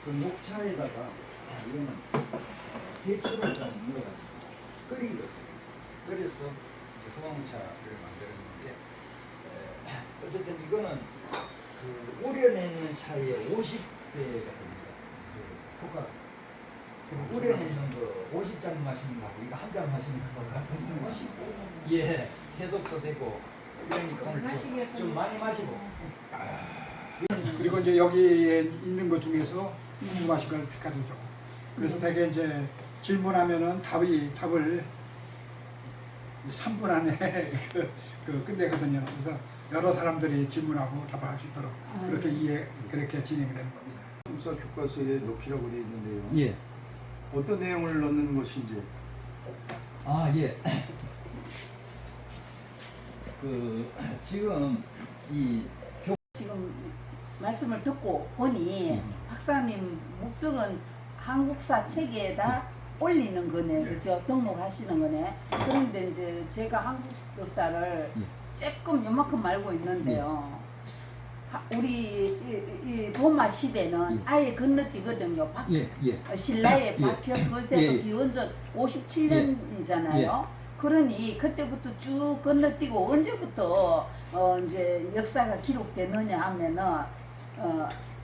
그 녹차에다가 이거는 대추를 좀 넣어가지고 끓이거든요. 그래서 이제 호황차를 만들었는데 어쨌든 이거는 그 우려내는 차의 50배가 됩니다. 그 효과가. 우려내는 거 50잔 마시는 거하고 이거 한 잔 마시는 거 같은 50배. 예, 해독도 되고 그러니까 오늘 좀 많이 마시고. 그리고 이제 여기에 있는 것 중에서 궁금하신 걸 택하죠. 그래서 되게 이제 질문하면은 답을 3분 안에 끝내거든요. 그래서 여러 사람들이 질문하고 답을 할 수 있도록 그렇게 진행이 되는 겁니다. 성사 교과서에 넣기라고 되어 있는데요. 예. 어떤 내용을 넣는 것인지. 아, 예. 지금 지금 말씀을 듣고 보니 박사님 목적은 한국사 책에다 올리는 거네, 그죠? 등록하시는 거네. 그런데 이제 제가 한국사를 조금 요만큼 알고 있는데요. 우리 이 도마 시대는 아예 건너뛰거든요. 신라의 박혁 거세도 기원전 57년이잖아요. 그러니 그때부터 쭉 건너뛰고 언제부터 이제 역사가 기록되느냐 하면은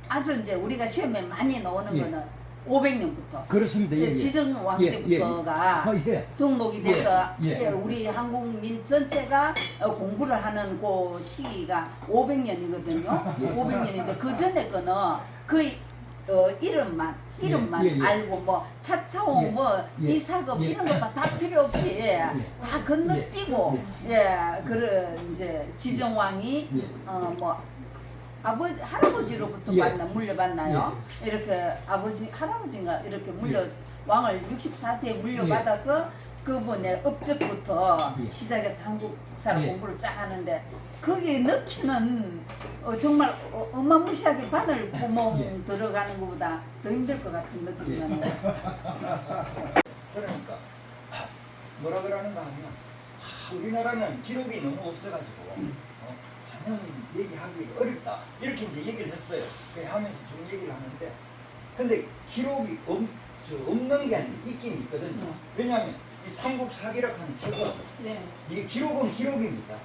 아주 이제 우리가 시험에 많이 나오는 거는 500년부터. 그렇습니다. 예, 예. 지정왕 때부터가 등록이 돼서 우리 한국민 전체가 공부를 하는 그 시기가 500년이거든요. 500년인데 그 전에 거는 거의 이름만 알고 뭐 차차옹 뭐 이사급 이런 거 다 필요 없이 다 건너뛰고 그런 이제 지정왕이 뭐 아버지 할아버지로부터 물려받나요? 이렇게 아버지 할아버지인가 이렇게 왕을 64세에 물려받아서 그분의 업적부터 시작해서 한국사 공부를 쫙 하는데 거기에 넣기는 정말 어마무시하게 바늘 구멍 들어가는 것보다 더 힘들 것 같은 느낌이 나네요. 그러니까 뭐라 그러는가 하면 우리나라는 기록이 너무 없어가지고 자녀는 얘기하기 어렵다 이렇게 이제 얘기를 했어요. 그래 하면서 좀 얘기를 하는데 근데 기록이 없는 게 아니라 있긴 있거든요. 왜냐하면 이 삼국사기라고 하는 책은 이게 기록은 기록입니다.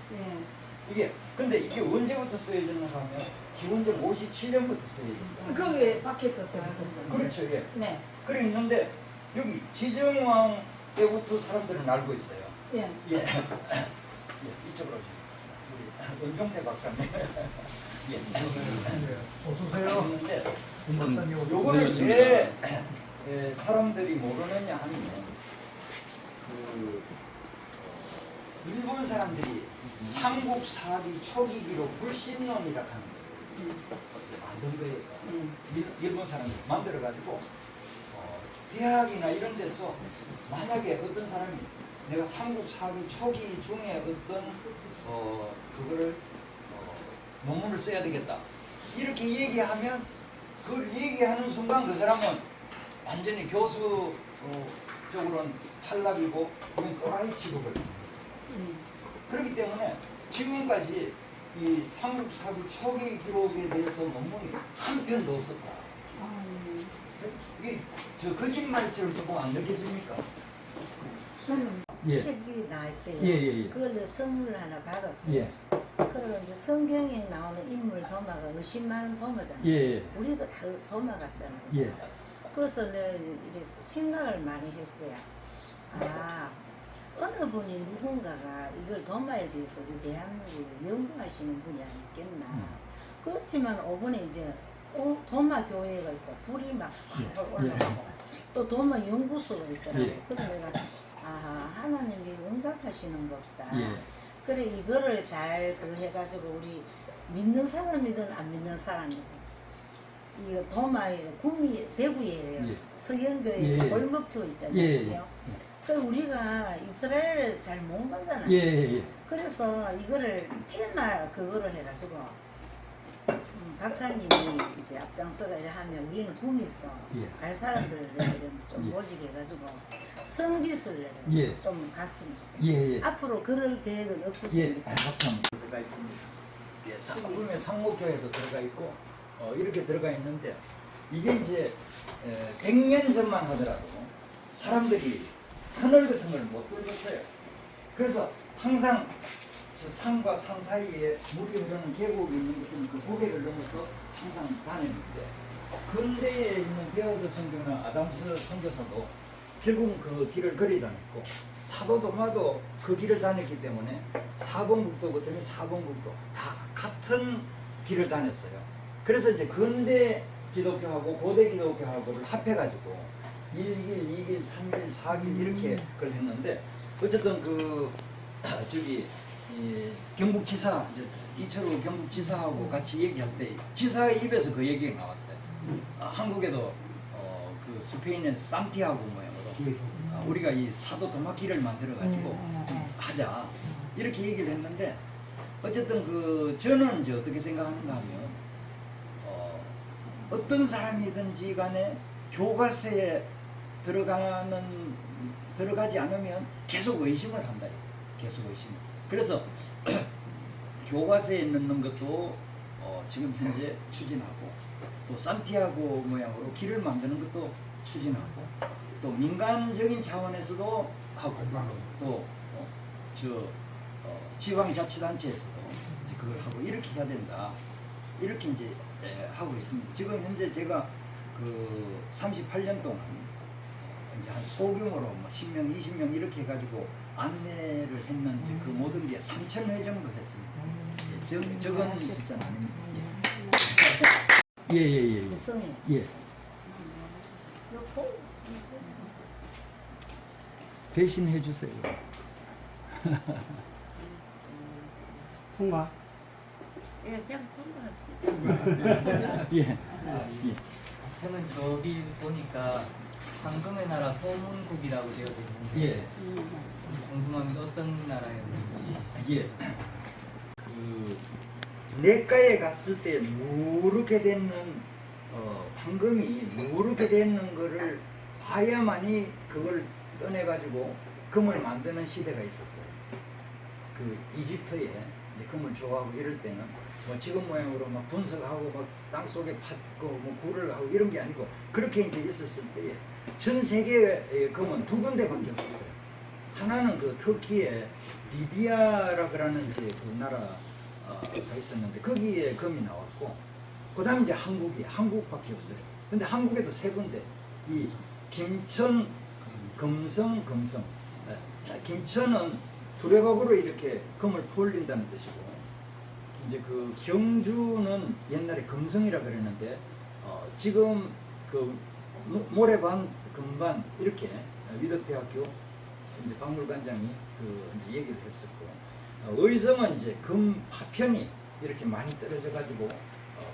이게 근데 이게 언제부터 쓰여졌는가 하면 기원전 57년부터 쓰여졌잖아요. 거기에 박혔었어요. 그렇죠. 예. 네. 그래 있는데 여기 지정왕 때부터 사람들은 알고 있어요. 예. 이쪽으로 오시죠. 우리 은종태 박사님. 어서 오세요. 있는데 박사님. 요거를 왜 사람들이 모르느냐 하면 일본 사람들이 삼국사기 초기 기록 불신론이라고 하는 거 만든 거예요. 일본 사람들이 만들어가지고 대학이나 이런 데서 만약에 어떤 사람이 내가 삼국사기 초기 중에 어떤 그거를 논문을 써야 되겠다 이렇게 얘기하면 그걸 얘기하는 순간 그 사람은 완전히 교수 쪽으로는 탈락이고 그건 또라이 취급을 그렇기 때문에 지금까지 이 삼국사기 초기 기록에 대해서 논문이 한 편도 없었다. 이게 저 거짓말처럼 조금 안 느껴집니까? 저는 책이 나올 때 그걸로 선물 하나 받았어요. 그리고 이제 성경에 나오는 인물 도마가 의심많은 도마잖아요. 우리도 다 도마 같잖아요. 그래서 내가 이렇게 생각을 많이 했어요. 어느 분이 누군가가 이걸 도마에 대해서 우리 대한민국에 연구하시는 분이 아니겠나. 그렇지만 이번에 이제 도마 교회가 있고 불이 막 올라가고 또 도마 연구소가 있더라고요. 그래서 내가 하나님이 응답하시는 것 같다. 그래 이거를 잘 해가지고 우리 믿는 사람이든 안 믿는 사람이든 이거 도마에 구미 대구에 서현교회 골목투 있잖아요. 그죠? 그 우리가 이스라엘을 잘 못 가잖아요. 그래서 이거를 테마 그거를 해가지고 박사님이 이제 앞장서가 하면 우리는 구미서 갈 사람들을 좀 모집해가지고 성지순례를 좀 갔으면 좋겠어요. 앞으로 그럴 계획은 없으십니까? 박사님 들어가 있습니다. 상금의 상목교회도 들어가 있고 이렇게 들어가 있는데 이게 이제 100년 전만 하더라도 사람들이 터널 같은 걸 못 뚫었어요. 그래서 항상 저 산과 산 사이에 물이 흐르는 계곡이 있는 것들은 그 고개를 넘어서 항상 다녔는데, 근대에 있는 베어드 선교나 아담스 선교사도 결국은 그 길을 거리 다녔고, 사도 도마도 그 길을 다녔기 때문에 4번 국도 그때는 4번 국도 다 같은 길을 다녔어요. 그래서 이제 근대 기독교하고 고대 기독교하고를 합해가지고 1길, 2길, 3길, 4길 이렇게 그걸 했는데, 어쨌든 그 저기 이 경북지사 이제 이철우 경북지사하고 같이 얘기할 때 지사의 입에서 그 얘기가 나왔어요. 한국에도 그 스페인의 산티아고 모양으로 우리가 이 사도 도마길을 만들어 가지고 하자 이렇게 얘기를 했는데, 어쨌든 그 저는 이제 어떻게 생각하는가 하면 어떤 사람이든지 간에 교과서에 들어가지 않으면 계속 의심을 한다. 계속 의심. 그래서 교과서에 넣는 것도 지금 현재 추진하고, 또 산티아고 모양으로 길을 만드는 것도 추진하고, 또 민간적인 차원에서도 하고, 또 지방자치단체에서도 이제 그걸 하고 이렇게 해야 된다. 이렇게 이제 하고 있습니다. 지금 현재 제가 그 38년 동안 이제 한 소규모로 뭐 10명, 20명 이렇게 해가지고 안내를 했는지 그 모든 게 3,000회 정도 했습니다. 적은 숫자는 아닙니다. 예. 무성이. 예. 대신해 주세요. 통과. 예, 그냥 통과합시다. 예. 저는 저기 보니까 황금의 나라 소문국이라고 되어져 있는데 예. 궁금한 게 어떤 나라였는지. 예. 그 내과에 갔을 때 누렇게 되는 황금이 누렇게 되는 거를 봐야만이 그걸 떠내 가지고 금을 만드는 시대가 있었어요. 그 이집트에 이제 금을 좋아하고 이럴 때는 뭐 지금 모양으로 막 분석하고 막 땅 속에 팠고 뭐 굴을 하고 이런 게 아니고, 그렇게 이제 있었을 때에 전 세계의 금은 두 군데밖에 없었어요. 하나는 그 터키의 리디아라 그러는 이제 그 나라가 있었는데 거기에 금이 나왔고, 그다음 이제 한국밖에 없어요. 근데 한국에도 세 군데, 이 김천, 금성. 김천은 두레박으로 이렇게 금을 퍼올린다는 뜻이고, 이제 그 경주는 옛날에 금성이라 그랬는데 지금 그 모래반, 금반 이렇게 위덕대학교 이제 박물관장이 그 이제 얘기를 했었고, 의성은 이제 금 파편이 이렇게 많이 떨어져 가지고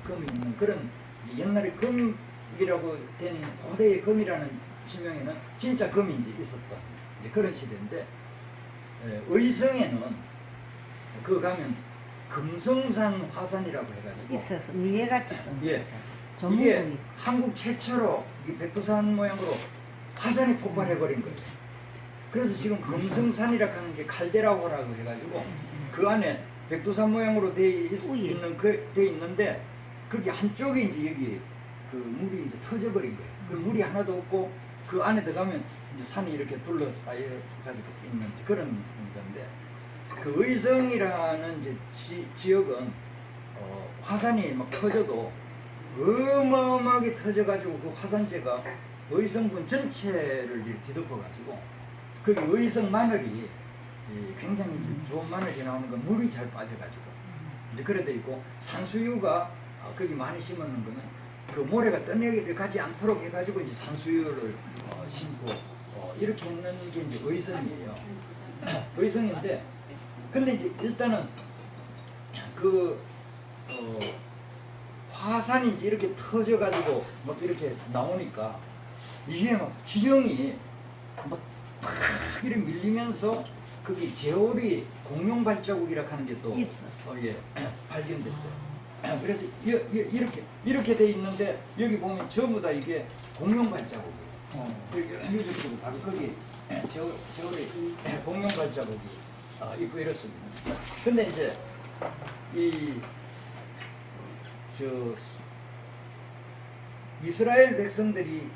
금이 있는 그런 옛날에 금이라고 된 고대의 금이라는 지명에는 진짜 금이 이제 있었던 이제 그런 시대인데, 의성에는 그 가면 금성산 화산이라고 해가지고 있었어. 위에같이. 예. 전문이. 이게 한국 최초로 이 백두산 모양으로 화산이 폭발해버린 거예요. 그래서 지금 금성산이라고 하는 게 칼데라호라고 해가지고 그 안에 백두산 모양으로 돼 있는데 그게 한쪽에 이제 여기 그 물이 이제 터져버린 거예요. 그 물이 하나도 없고 그 안에 들어가면 이제 산이 이렇게 둘러싸여 가지고 있는 그런 건데, 그 의성이라는 이제 지역은 화산이 막 터져도 어마어마하게 터져가지고 그 화산재가 의성군 전체를 뒤덮어가지고 거기 의성 마늘이 굉장히 이제 좋은 마늘이 나오는 건 물이 잘 빠져가지고 이제 그래 돼 있고, 산수유가 거기 많이 심었는 거는 그 모래가 떠내려가지 않도록 해가지고 이제 산수유를 심고 이렇게 했는 게 이제 의성이에요. 의성인데, 근데 이제 일단은 그 화산이 이제 이렇게 터져가지고 막 이렇게 나오니까 이게 막 지형이 막 이렇게 밀리면서 거기 제오리 공룡 발자국이라고 하는 게 또 있어. 예, 발견됐어요. 그래서 이렇게 돼 있는데 여기 보면 전부 다 이게 공룡 발자국이에요. 여기 바로 거기 제오리 공룡 발자국이 있고 이렇습니다. 근데 이제 이스라엘 백성들이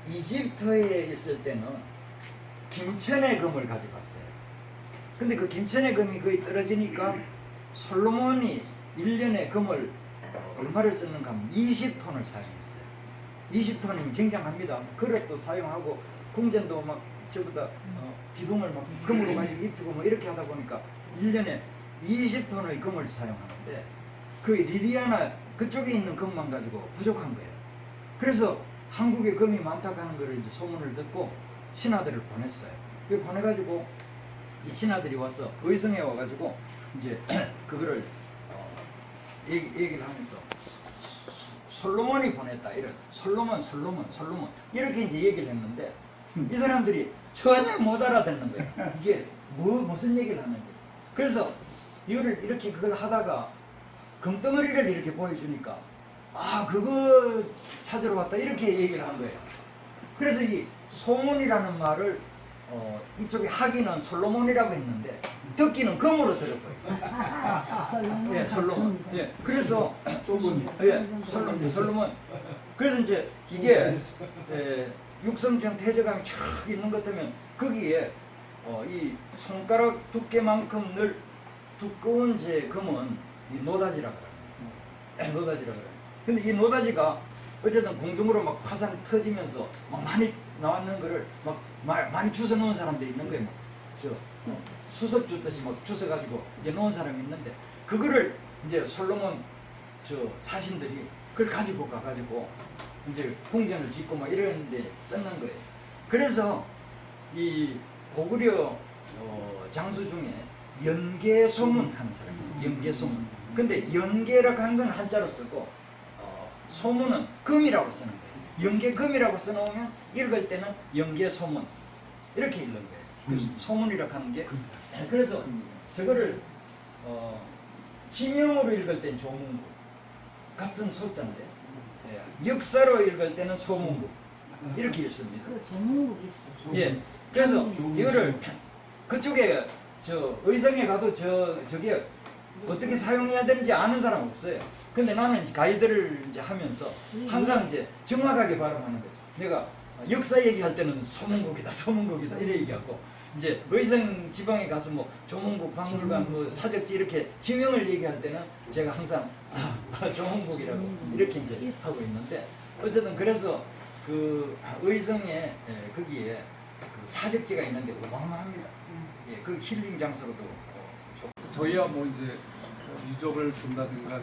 이집트에 있을 때는 김천의 금을 가져갔어요. 근데 그 김천의 금이 거의 떨어지니까 솔로몬이 1년에 금을 얼마를 썼는가 하면 20톤을 사용했어요. 20톤이면 굉장합니다. 그릇도 사용하고 궁전도 막 저보다 기둥을 막 금으로 가지고 입히고 뭐 이렇게 하다 보니까 1년에 20톤의 금을 사용하는데 그 리디아나 그쪽에 있는 금만 가지고 부족한 거예요. 그래서 한국에 금이 많다고 하는 거를 이제 소문을 듣고 신하들을 보냈어요. 그 보내가지고 이 신하들이 와서 의성에 와가지고 이제 그거를 얘기를 하면서 솔로몬이 보냈다 이런 솔로몬 이렇게 이제 얘기를 했는데 이 사람들이 전혀 못 알아듣는 거예요. 이게 무슨 얘기를 하는 거예요. 그래서 이거를 이렇게 그걸 하다가 금덩어리를 이렇게 보여주니까 아 그거 찾으러 왔다 이렇게 얘기를 한 거예요. 그래서 이 소문이라는 말을 이쪽에 하기는 솔로몬이라고 했는데 듣기는 금으로 들었고요. 예, 솔로몬. 예, 그래서 솔로몬. 그래서 이제 이게 육성청 태저감이 촥 있는 것 같으면 거기에 이 손가락 두께만큼 늘 두꺼운 제 금은 이 노다지라 그래요. 노다지라 그래요. 근데 이 노다지가 어쨌든 공중으로 막 화산 터지면서 막 많이 나왔는 거를 막 많이 주워 놓은 사람들이 있는 거예요. 수석 줬듯이 막 주워 가지고 이제 놓은 사람이 있는데 그거를 이제 솔로몬 사신들이 그걸 가지고 가가지고 이제 궁전을 짓고 막 이러는데 썼는 거예요. 그래서 이 고구려 장수 중에 연개소문 하는 사람이 있어요. 연개소문. 근데 연개라고 하는 건 한자로 쓰고 소문은 금이라고 쓰는 거예요. 연개금이라고 써놓으면 읽을 때는 연개소문 이렇게 읽는 거예요. 그래서 소문이라고 하는 게 그래서 저거를 지명으로 읽을 땐 조문구 같은 소자인데 역사로 읽을 때는 소문구 이렇게 읽습니다. 그 전문국 있어. 예. 그래서 이거를 그쪽에 의성에 가도 저게 어떻게 사용해야 되는지 아는 사람 없어요. 근데 나는 가이드를 이제 하면서 항상 이제 정확하게 발음하는 거죠. 내가 역사 얘기할 때는 소문국이다 이래 얘기하고 이제 의성 지방에 가서 뭐 조문국, 박물관, 뭐 사적지 이렇게 지명을 얘기할 때는 제가 항상 조문국이라고 이렇게 이제 하고 있는데 어쨌든 그래서 그 의성에 거기에 그 사적지가 있는데 어마어마합니다. 예, 그 힐링 장소로도 저희야 뭐 이제 유적을 본다든가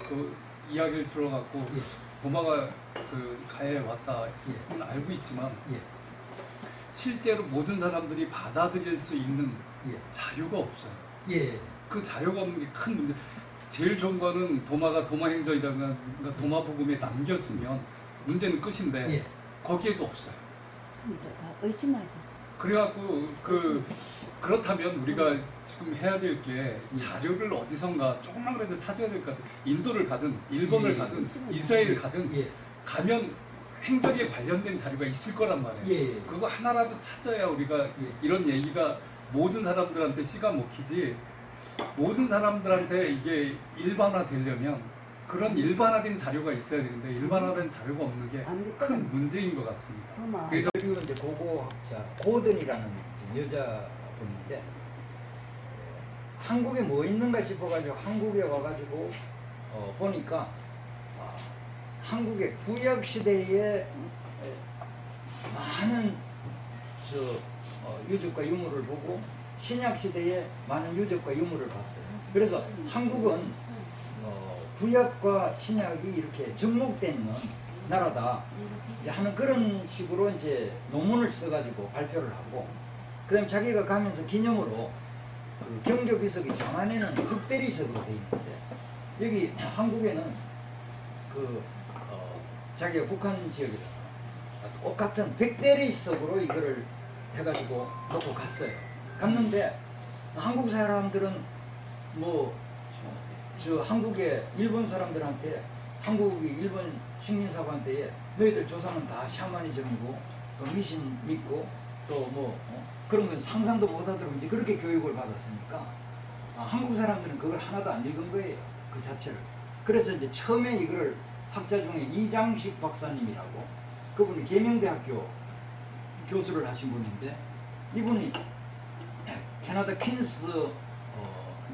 그 이야기를 들어갖고 도마가 그 가해에 왔다 는 알고 있지만 실제로 모든 사람들이 받아들일 수 있는 자료가 없어요. 예. 그 자료가 없는 게 큰 문제. 제일 좋은 거는 도마가 도마행전이라든가 도마복음에 남겼으면 문제는 끝인데 거기에도 없어요. 의심하죠. 그래갖고 그렇다면 우리가 지금 해야 될 게 자료를 어디선가 조금만이라도 찾아야 될 것 같아요. 인도를 가든 일본을 가든 이스라엘을 가든 가면 행적에 관련된 자료가 있을 거란 말이에요. 그거 하나라도 찾아야 우리가 이런 얘기가 모든 사람들한테 씨가 먹히지. 모든 사람들한테 이게 일반화되려면 그런 일반화된 자료가 있어야 되는데 일반화된 자료가 없는 게 큰 문제인 것 같습니다. 그래서 그리고 이제 고고학자 고든이라는 여자분인데 한국에 뭐 있는가 싶어가지고 한국에 와가지고 보니까 한국의 구약 시대에 많은 유적과 유물을 보고 신약 시대에 많은 유적과 유물을 봤어요. 그래서 한국은 구약과 신약이 이렇게 접목되어 있는 나라다 이제 하는 그런 식으로 이제 논문을 써가지고 발표를 하고 그다음 자기가 가면서 기념으로 그 경교비석이 장안에는 흑대리석으로 되어 있는데 여기 한국에는 자기가 북한 지역에다 똑같은 백대리석으로 이거를 해가지고 놓고 갔어요. 갔는데 한국 사람들은 한국의 일본 사람들한테 한국이 일본 식민사관한테 너희들 조상은 다 샤머니즘이고 또 미신 믿고 또 그런 건 상상도 못하도록 이제 그렇게 교육을 받았으니까 한국 사람들은 그걸 하나도 안 읽은 거예요. 그 자체를. 그래서 이제 처음에 이거를 학자 중에 이장식 박사님이라고, 그분이 계명대학교 교수를 하신 분인데, 이분이 캐나다 퀸스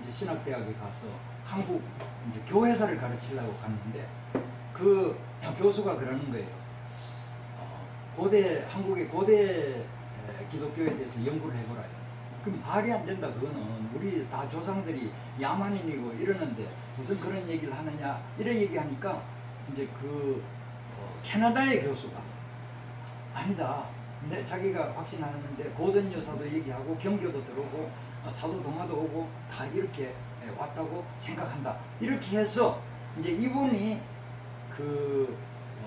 이제 신학대학에 가서 한국 이제 교회사를 가르치려고 갔는데, 그 교수가 그러는 거예요. 한국의 고대 기독교에 대해서 연구를 해보라. 그럼 말이 안 된다. 그거는 우리 다 조상들이 야만인이고 이러는데 무슨 그런 얘기를 하느냐, 이런 얘기하니까 이제 캐나다의 교수가 아니다. 근데 자기가 확신하는데 고든 여사도 얘기하고 경교도 들어오고 사도 동화도 오고 다 이렇게 왔다고 생각한다. 이렇게 해서 이제 이분이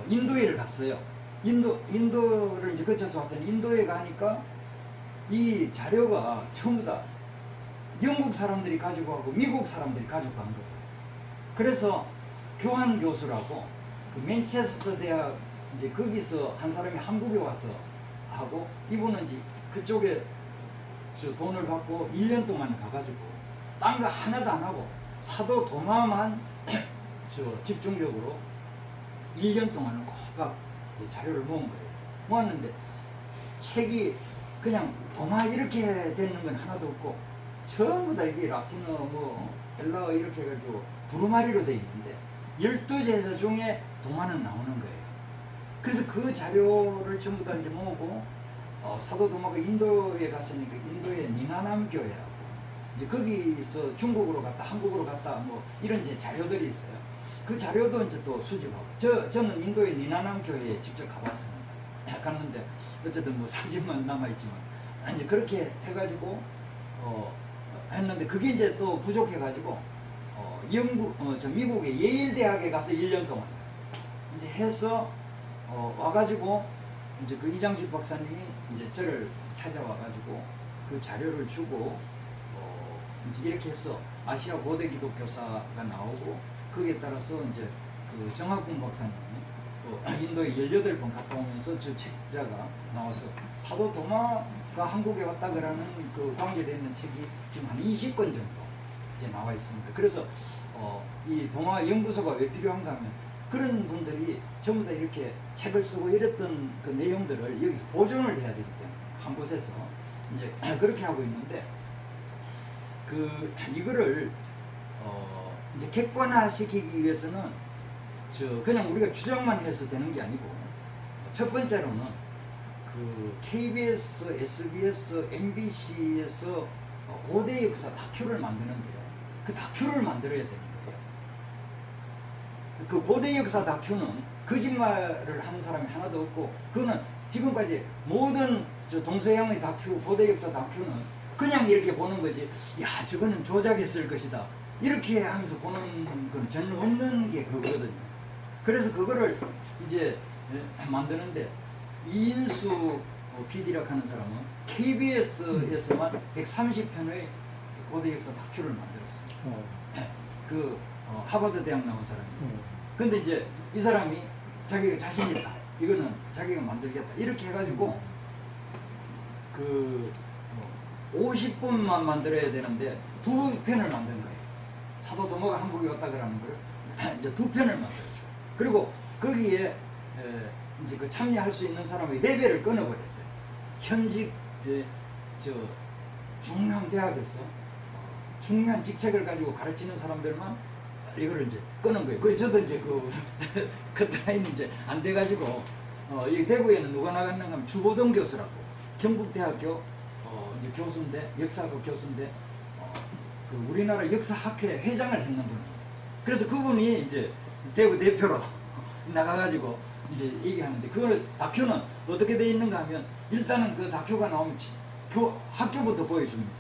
인도에를 갔어요. 인도를 이제 거쳐서 왔어요. 인도에 가니까 이 자료가 전부 다 영국 사람들이 가지고 가고 미국 사람들이 가지고 간 거예요. 그래서 교환 교수라고 그 맨체스터 대학 이제 거기서 한 사람이 한국에 와서 하고, 이분은 이제 그쪽에 돈을 받고 1년 동안 가가지고 딴 거 하나도 안 하고 사도 도마만 집중적으로 1년 동안은 꼭 자료를 모은 거예요. 모았는데 책이 그냥 도마 이렇게 되는 건 하나도 없고 전부 다 이게 라틴어 뭐 헬라어 이렇게 해가지고 부르마리로 되어 있는데 12제자 중에 도마는 나오는 거예요. 그래서 그 자료를 전부 다 이제 모으고 사도 도마가 인도에 갔으니까 인도의 니나남 교회라고 이제 거기서 중국으로 갔다 한국으로 갔다 뭐 이런 이제 자료들이 있어요. 그 자료도 이제 또 수집하고 저는 인도의 니나남 교회에 직접 가봤습니다. 갔는데 어쨌든 뭐 사진만 남아있지만 이제 그렇게 해가지고 했는데 그게 이제 또 부족해가지고 미국의 예일 대학에 가서 1년 동안 이제 해서 와가지고 이제 그 이장식 박사님이 이제 저를 찾아와가지고 그 자료를 주고 이제 이렇게 해서 아시아 고대 기독교사가 나오고 거기에 따라서 이제 그 정학군 박사님이 또 인도에 18번 갔다 오면서 저 책자가 나와서 사도 도마가 한국에 왔다 그러는 그 관계되어 있는 책이 지금 한 20권 정도 이제 나와 있습니다. 그래서 이 동화 연구소가 왜 필요한가 하면 그런 분들이 전부 다 이렇게 책을 쓰고 이랬던 그 내용들을 여기서 보존을 해야 되기 때문에 한 곳에서 이제 그렇게 하고 있는데 이거를 이제 객관화시키기 위해서는 그냥 우리가 추정만 해서 되는 게 아니고 첫 번째로는 그 KBS, SBS, MBC에서 고대 역사 다큐를 만드는데요. 그 다큐를 만들어야 되는 거예요. 그 고대 역사 다큐는 거짓말을 하는 사람이 하나도 없고 그거는 지금까지 모든 동서양의 다큐, 고대 역사 다큐는 그냥 이렇게 보는 거지. 야, 저거는 조작했을 것이다. 이렇게 하면서 보는 건 전혀 없는 게 그거거든요. 그래서 그거를 이제 만드는데 이인수 PD라고 하는 사람은 KBS에서만 130편의 고대 역사 다큐를 만들었어요. 하버드 대학 나온 사람이에요. 근데 이제 이 사람이 자기가 자신 있다. 이거는 자기가 만들겠다. 이렇게 해가지고 50분만 만들어야 되는데 2편을 만든 거예요. 사도 도마가 한국에 왔다 그러는 걸 이제 2편을 만들었어요. 그리고 거기에 이제 그 참여할 수 있는 사람의 레벨을 끊어버렸어요. 현직 중요한 대학에서 중요한 직책을 가지고 가르치는 사람들만 이거를 이제 끊은 거예요. 그래서 저도 이제 그 타임 이제 안 돼가지고 이 대구에는 누가 나갔는가 하면 주보동 교수라고 경북대학교 이제 교수인데 역사학과 교수인데 그 우리나라 역사학회 회장을 했는 분이에요. 그래서 그분이 이제 대구 대표로 나가가지고 이제 얘기하는데 그걸 다큐는 어떻게 돼 있는가 하면 일단은 그 다큐가 나오면 학교부터 보여줍니다.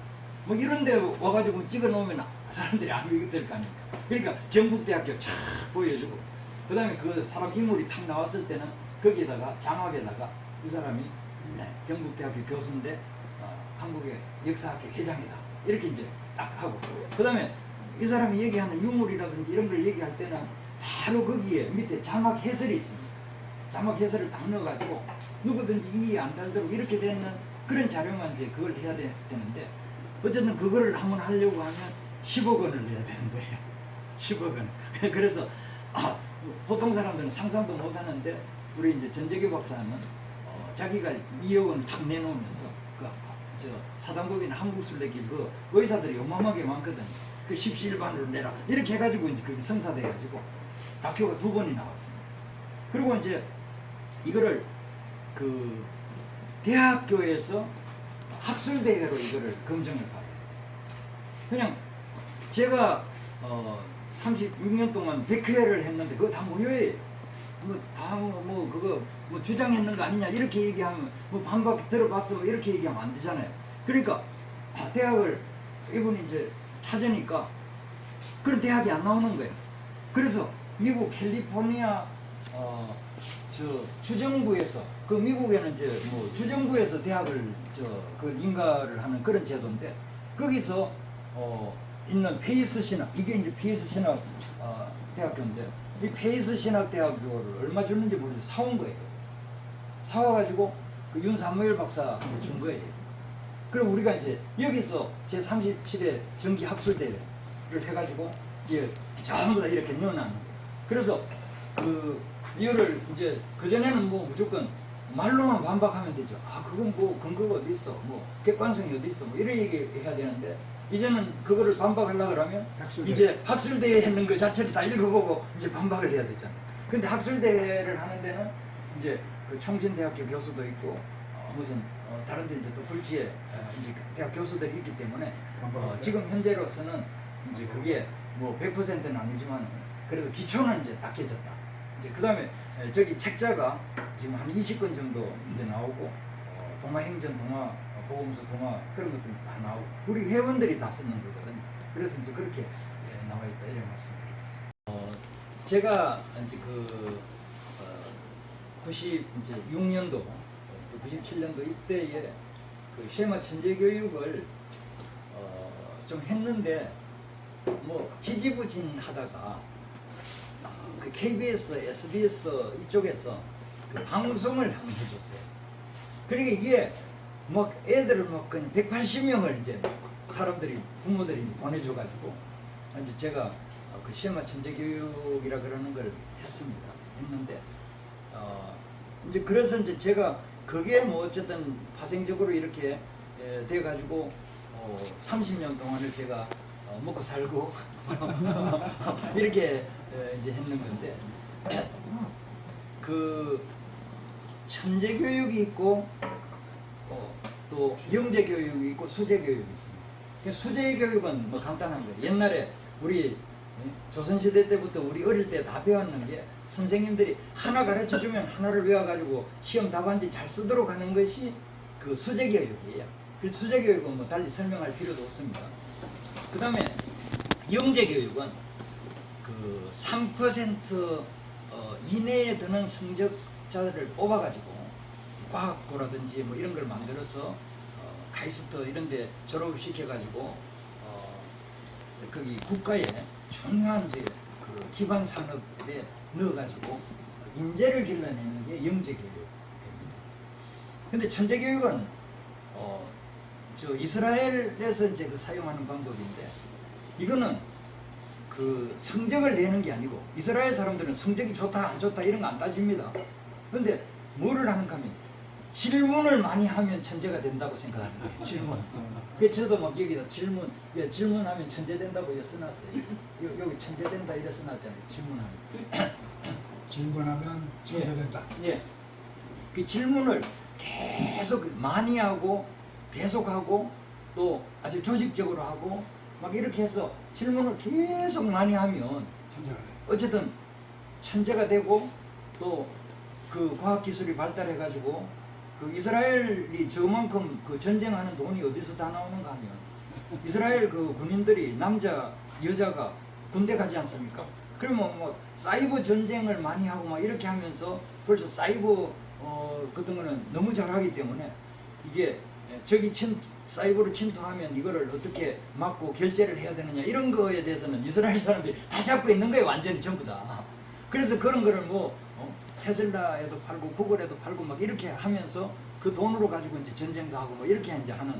뭐 이런데 와가지고 찍어 놓으면 사람들이 안 보게 될 거 아닙니까? 그러니까 경북대학교 쫙 보여주고 그 다음에 그 사람 인물이 탁 나왔을 때는 거기에다가 자막에다가 이 사람이 경북대학교 교수인데 한국의 역사학회 회장이다 이렇게 이제 딱 하고 그 다음에 이 사람이 얘기하는 유물이라든지 이런 걸 얘기할 때는 바로 거기에 밑에 자막 해설이 있습니다. 자막 해설을 딱 넣어가지고 누구든지 이해 안 되도록 이렇게 되는 그런 자료만 이제 그걸 해야 되는데 어쨌든 그거를 한번 하려고 하면 10억 원을 내야 되는 거예요. 10억 원. 그래서 보통 사람들은 상상도 못 하는데 우리 이제 전재규 박사는 자기가 2억 원을 탁 내놓으면서 저 사단법인 한국술래길 그 의사들이 어마어마하게 많거든. 그 십시일반으로 내라 이렇게 해가지고 이제 그게 성사돼가지고 다큐가 2번이 나왔습니다. 그리고 이제 이거를 그 대학교에서 학술대회로 이거를 검증을 받아요. 그냥 제가 36년 동안 100회를 했는데 그거 다 무효예요. 뭐 그거 뭐 주장했는 거 아니냐 이렇게 얘기하면 뭐 반박 들어봤어 뭐 이렇게 얘기하면 안 되잖아요. 그러니까 대학을 이분이 이제 찾으니까 그런 대학이 안 나오는 거예요. 그래서 미국 캘리포니아 저 주정부에서 그 미국에는 이제 뭐 주정부에서 대학을 그 인가를 하는 그런 제도인데 거기서 있는 페이스 신학 이게 이제 페이스 신학 대학교인데 이 페이스 신학 대학교를 얼마 줬는지 모르죠. 사온 거예요. 사와가지고 그 윤사무엘 박사한테 준 거예요. 그럼 우리가 이제 여기서 제 37회 정기 학술대회를 해가지고 이제 전부 다 이렇게 넣어놨는 거예요. 그래서 이거를 이제 그전에는 뭐 무조건 말로만 반박하면 되죠. 그건 뭐 근거가 어디 있어? 뭐 객관성이 어디 있어? 뭐 이런 얘기 해야 되는데 이제는 그거를 반박하려고 그러면 이제 학술대회 했는 거 자체를 다 읽어보고 이제 반박을 해야 되잖아요. 근데 학술대회를 하는 데는 이제 그 총신대학교 교수도 있고 무슨 다른 데 이제 또 불지에 이제 대학 교수들이 있기 때문에 지금 현재로서는 이제 그게 뭐 100%는 아니지만 그래도 기초는 이제 닦여졌다. 이제 그 다음에 저기 책자가 지금 한 20권 정도 이제 나오고 동아행전, 동아보험서, 동아 그런 것들이 다 나오고 우리 회원들이 다 쓰는 거거든요. 그래서 이제 그렇게 나와 있다 이런 말씀드리겠습니다. 제가 이제 96년도, 97년도 이때에 그 쉐마 천재 교육을 좀 했는데 뭐 지지부진하다가 그 KBS, SBS 이쪽에서 그 방송을 한번 해줬어요. 그러니까 이게 뭐 애들을 뭐 그냥 180명을 이제 사람들이 부모들이 이제 보내줘가지고 이제 제가 그 쉐마 천재교육이라 그러는 걸 했는데 이제 그래서 이제 제가 그게 뭐 어쨌든 파생적으로 이렇게 돼가지고 30년 동안을 제가 먹고 살고 이렇게 이제 했는 건데 그 천재 교육이 있고 또 영재 교육이 있고 수재 교육이 있습니다. 수재 교육은 뭐 간단한 거예요. 옛날에 우리 조선시대 때부터 우리 어릴 때 다 배웠는 게 선생님들이 하나 가르쳐 주면 하나를 외워가지고 시험 답안지 잘 쓰도록 하는 것이 그 수재 교육이에요. 그 수재 교육은 뭐 달리 설명할 필요도 없습니다. 그 다음에 영재 교육은 그 3% 이내에 드는 성적자들을 뽑아가지고 과학고라든지 뭐 이런 걸 만들어서 카이스트 이런 데 졸업을 시켜가지고 거기 국가의 중요한 이제 그 기반 산업에 넣어가지고 인재를 길러내는 게 영재 교육입니다. 근데 천재 교육은 저 이스라엘에서 이제 그 사용하는 방법인데 이거는 그 성적을 내는 게 아니고 이스라엘 사람들은 성적이 좋다 안 좋다 이런 거 안 따집니다. 근데 뭐를 하는가 하면 질문을 많이 하면 천재가 된다고 생각하는 거예요. 질문. 그래서 저도 막 여기다 질문하면 천재 된다고 써놨어요. 여기 천재 된다 이래 써놨잖아요. 질문하면. 질문하면 천재 된다. 예. 그 질문을 계속 많이 하고 계속하고 또 아주 조직적으로 하고 막 이렇게 해서 질문을 계속 많이 하면 천재가 돼. 어쨌든 천재가 되고 또 그 과학기술이 발달해가지고 그 이스라엘이 저만큼 그 전쟁하는 돈이 어디서 다 나오는가 하면 이스라엘 그 군인들이 남자 여자가 군대 가지 않습니까? 그러면 뭐 사이버 전쟁을 많이 하고 막 이렇게 하면서 벌써 사이버 그런 거는 너무 잘하기 때문에 이게 저기 사이버로 침투하면 이거를 어떻게 막고 결제를 해야 되느냐 이런 거에 대해서는 이스라엘 사람들이 다 잡고 있는 거예요. 완전히 전부 다. 그래서 그런 거를 뭐 테슬라에도 팔고 구글에도 팔고 막 이렇게 하면서 그 돈으로 가지고 이제 전쟁도 하고 뭐 이렇게 이제 하는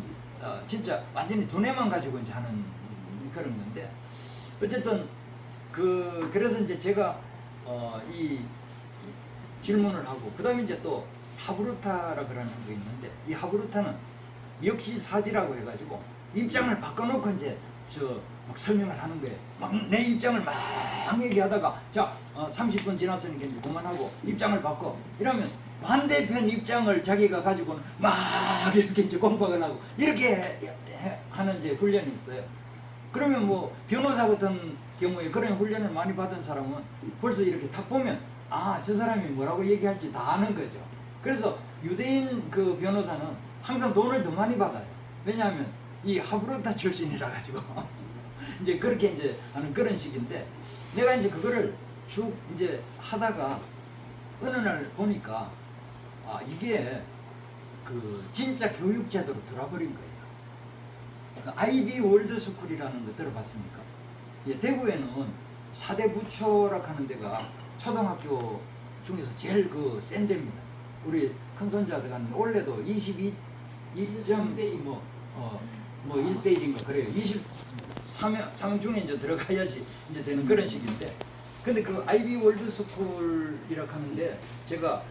진짜 완전히 두뇌만 가지고 이제 하는 그런 건데 어쨌든 그래서 이제 제가 이 질문을 하고 그다음에 이제 또 하브루타라 그러는 게 있는데 이 하브루타는 역시 사지라고 해가지고 입장을 바꿔놓고 이제 막 설명을 하는 거예요. 막 내 입장을 막 얘기하다가 자 30분 지났으니까 이제 그만하고 입장을 바꿔 이러면 반대편 입장을 자기가 가지고는 막 이렇게 이제 공박을 하고 이렇게 하는 이제 훈련이 있어요. 그러면 뭐 변호사 같은 경우에 그런 훈련을 많이 받은 사람은 벌써 이렇게 딱 보면 아 저 사람이 뭐라고 얘기할지 다 아는 거죠. 그래서 유대인 그 변호사는 항상 돈을 더 많이 받아요. 왜냐하면 이 하브루타 출신이라 가지고 이제 그렇게 이제 하는 그런 식인데 내가 이제 그거를 쭉 이제 하다가 어느 날 보니까 아 이게 그 진짜 교육 제도로 돌아버린 거예요. 그 아이비 월드 스쿨이라는 거 들어봤습니까? 예, 대구에는 4대 부초라고 하는 데가 초등학교 중에서 제일 그 센 데입니다. 우리 큰 손자들 가는 원래도 22.1 뭐 1대1인가 그래요. 23명 중에 이제 들어가야지 이제 되는 그런 식인데 근데 그 아이비 월드 스쿨이라고 하는데 제가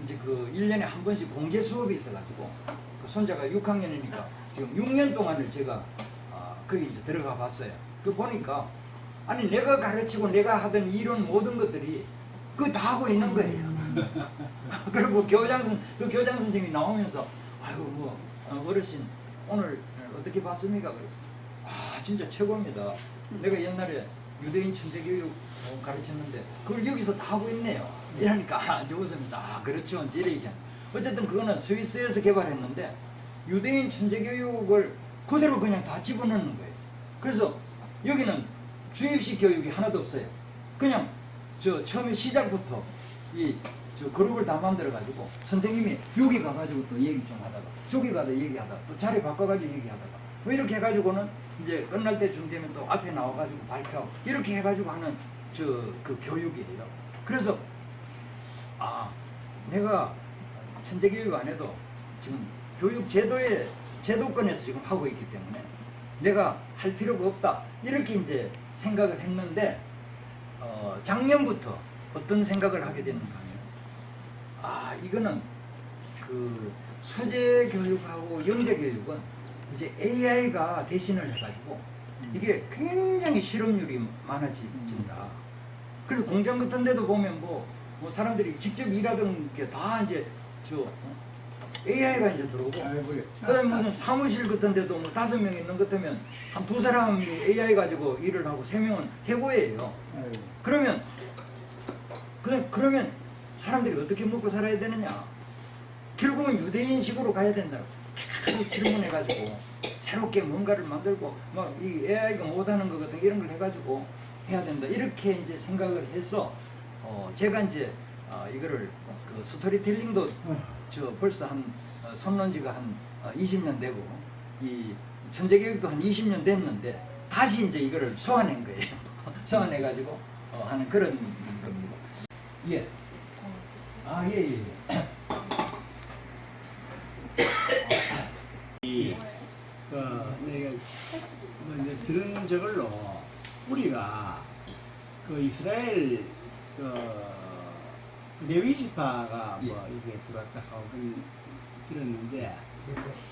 이제 그 1년에 한 번씩 공개 수업이 있어가지고 그 손자가 6학년이니까 지금 6년 동안을 제가 거기 이제 들어가 봤어요. 그 보니까 아니 내가 가르치고 내가 하던 이런 모든 것들이 그거 다 하고 있는 거예요. 그리고 교장 선생님이 나오면서 아이고 뭐 어르신 오늘 어떻게 봤습니까? 그래서 아 진짜 최고입니다. 내가 옛날에 유대인 천재교육 가르쳤는데 그걸 여기서 다 하고 있네요. 이러니까 이제 웃으면서 아 그렇죠 이래 얘기한. 어쨌든 그거는 스위스에서 개발했는데 유대인 천재교육을 그대로 그냥 다 집어넣는 거예요. 그래서 여기는 주입식 교육이 하나도 없어요. 그냥 처음에 시작부터 저 그룹을 다 만들어 가지고 선생님이 여기 가가지고 또 얘기 좀 하다가 저기 가다 얘기하다가 또 자리 바꿔가지고 얘기하다가 뭐 이렇게 해가지고는 이제 끝날 때쯤 되면 또 앞에 나와가지고 발표하고 이렇게 해가지고 하는 그 교육이에요. 그래서 아 내가 천재교육 안 해도 지금 교육 제도권에서 지금 하고 있기 때문에 내가 할 필요가 없다 이렇게 이제 생각을 했는데 작년부터 어떤 생각을 하게 됐는가 하면 아 이거는 그 수제 교육하고 영재 교육은 이제 AI가 대신을 해가지고 이게 굉장히 실업률이 많아진다. 그래서 공장 같은 데도 보면 뭐 사람들이 직접 일하던 게 다 이제 AI가 이제 들어오고 그다음에 무슨 사무실 같은 데도 뭐 5명 있는 것 같으면 한 2사람이 AI 가지고 일을 하고 3명은 해고예요. 그러면 사람들이 어떻게 먹고 살아야 되느냐? 결국은 유대인식으로 가야 된다. 계속 질문해가지고 새롭게 뭔가를 만들고 막 이 AI가 못하는 것 같은 이런 걸 해가지고 해야 된다. 이렇게 이제 생각을 해서 제가 이제 이거를 그 스토리텔링도 벌써 손 놓은 지가 한 20년 되고 이 천재교육도 한 20년 됐는데 다시 이제 이거를 소환한 거예요. 소환해가지고 하는 그런 겁니다. 예. 예. 내가 이제 들은 저걸로 우리가 그 이스라엘 레위 지파가 뭐 이게 들어왔다 하고 들었는데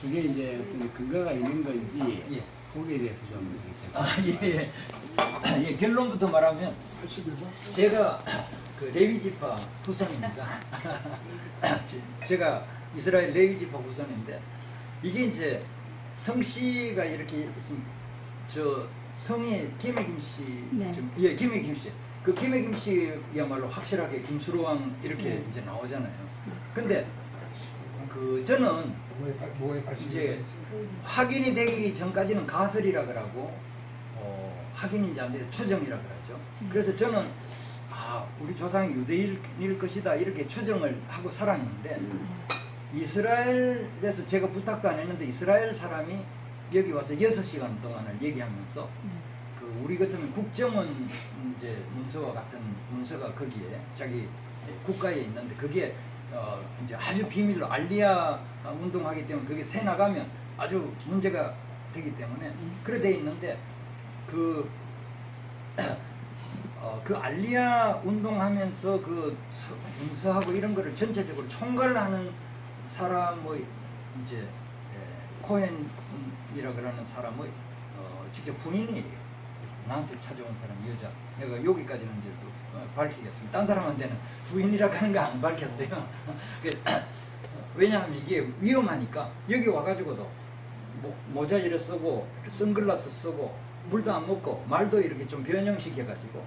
그게 이제 어떤 근거가 있는 건지 거기에 대해서 좀 예. 결론부터 말하면 제가 그 레위 지파 후손입니다. 제가 이스라엘 레위 지파 후손인데 이게 이제 성씨가 이렇게 있습니다. 성이 김해 김씨, 김해 김씨. 그 김해 김씨야말로 확실하게 김수로왕 이렇게 이제 나오잖아요. 근데 그 저는 이제 확인이 되기 전까지는 가설이라 그러고 확인인지 안 돼 추정이라 그러죠. 그래서 저는 우리 조상이 유대인일 것이다 이렇게 추정을 하고 살았는데 이스라엘에서 제가 부탁도 안 했는데 이스라엘 사람이 여기 와서 6시간 동안을 얘기하면서 그 우리 같으면 국정원 이제 문서와 같은 문서가 거기에 자기 국가에 있는데 그게 이제 아주 비밀로 알리아 운동하기 때문에 그게 새 나가면 아주 문제가 되기 때문에 그래 돼 있는데 그 알리아 운동하면서 그 용서하고 이런 거를 전체적으로 총괄하는 사람의 이제 코헨이라 그러는 사람의 직접 부인이에요. 그래서 나한테 찾아온 사람 여자. 내가 여기까지는 이제 밝히겠습니다. 딴 사람한테는 부인이라고 하는 거 안 밝혔어요. 왜냐하면 이게 위험하니까 여기 와가지고도 모자 이렇게 쓰고 선글라스 쓰고 물도 안 먹고 말도 이렇게 좀 변형시켜가지고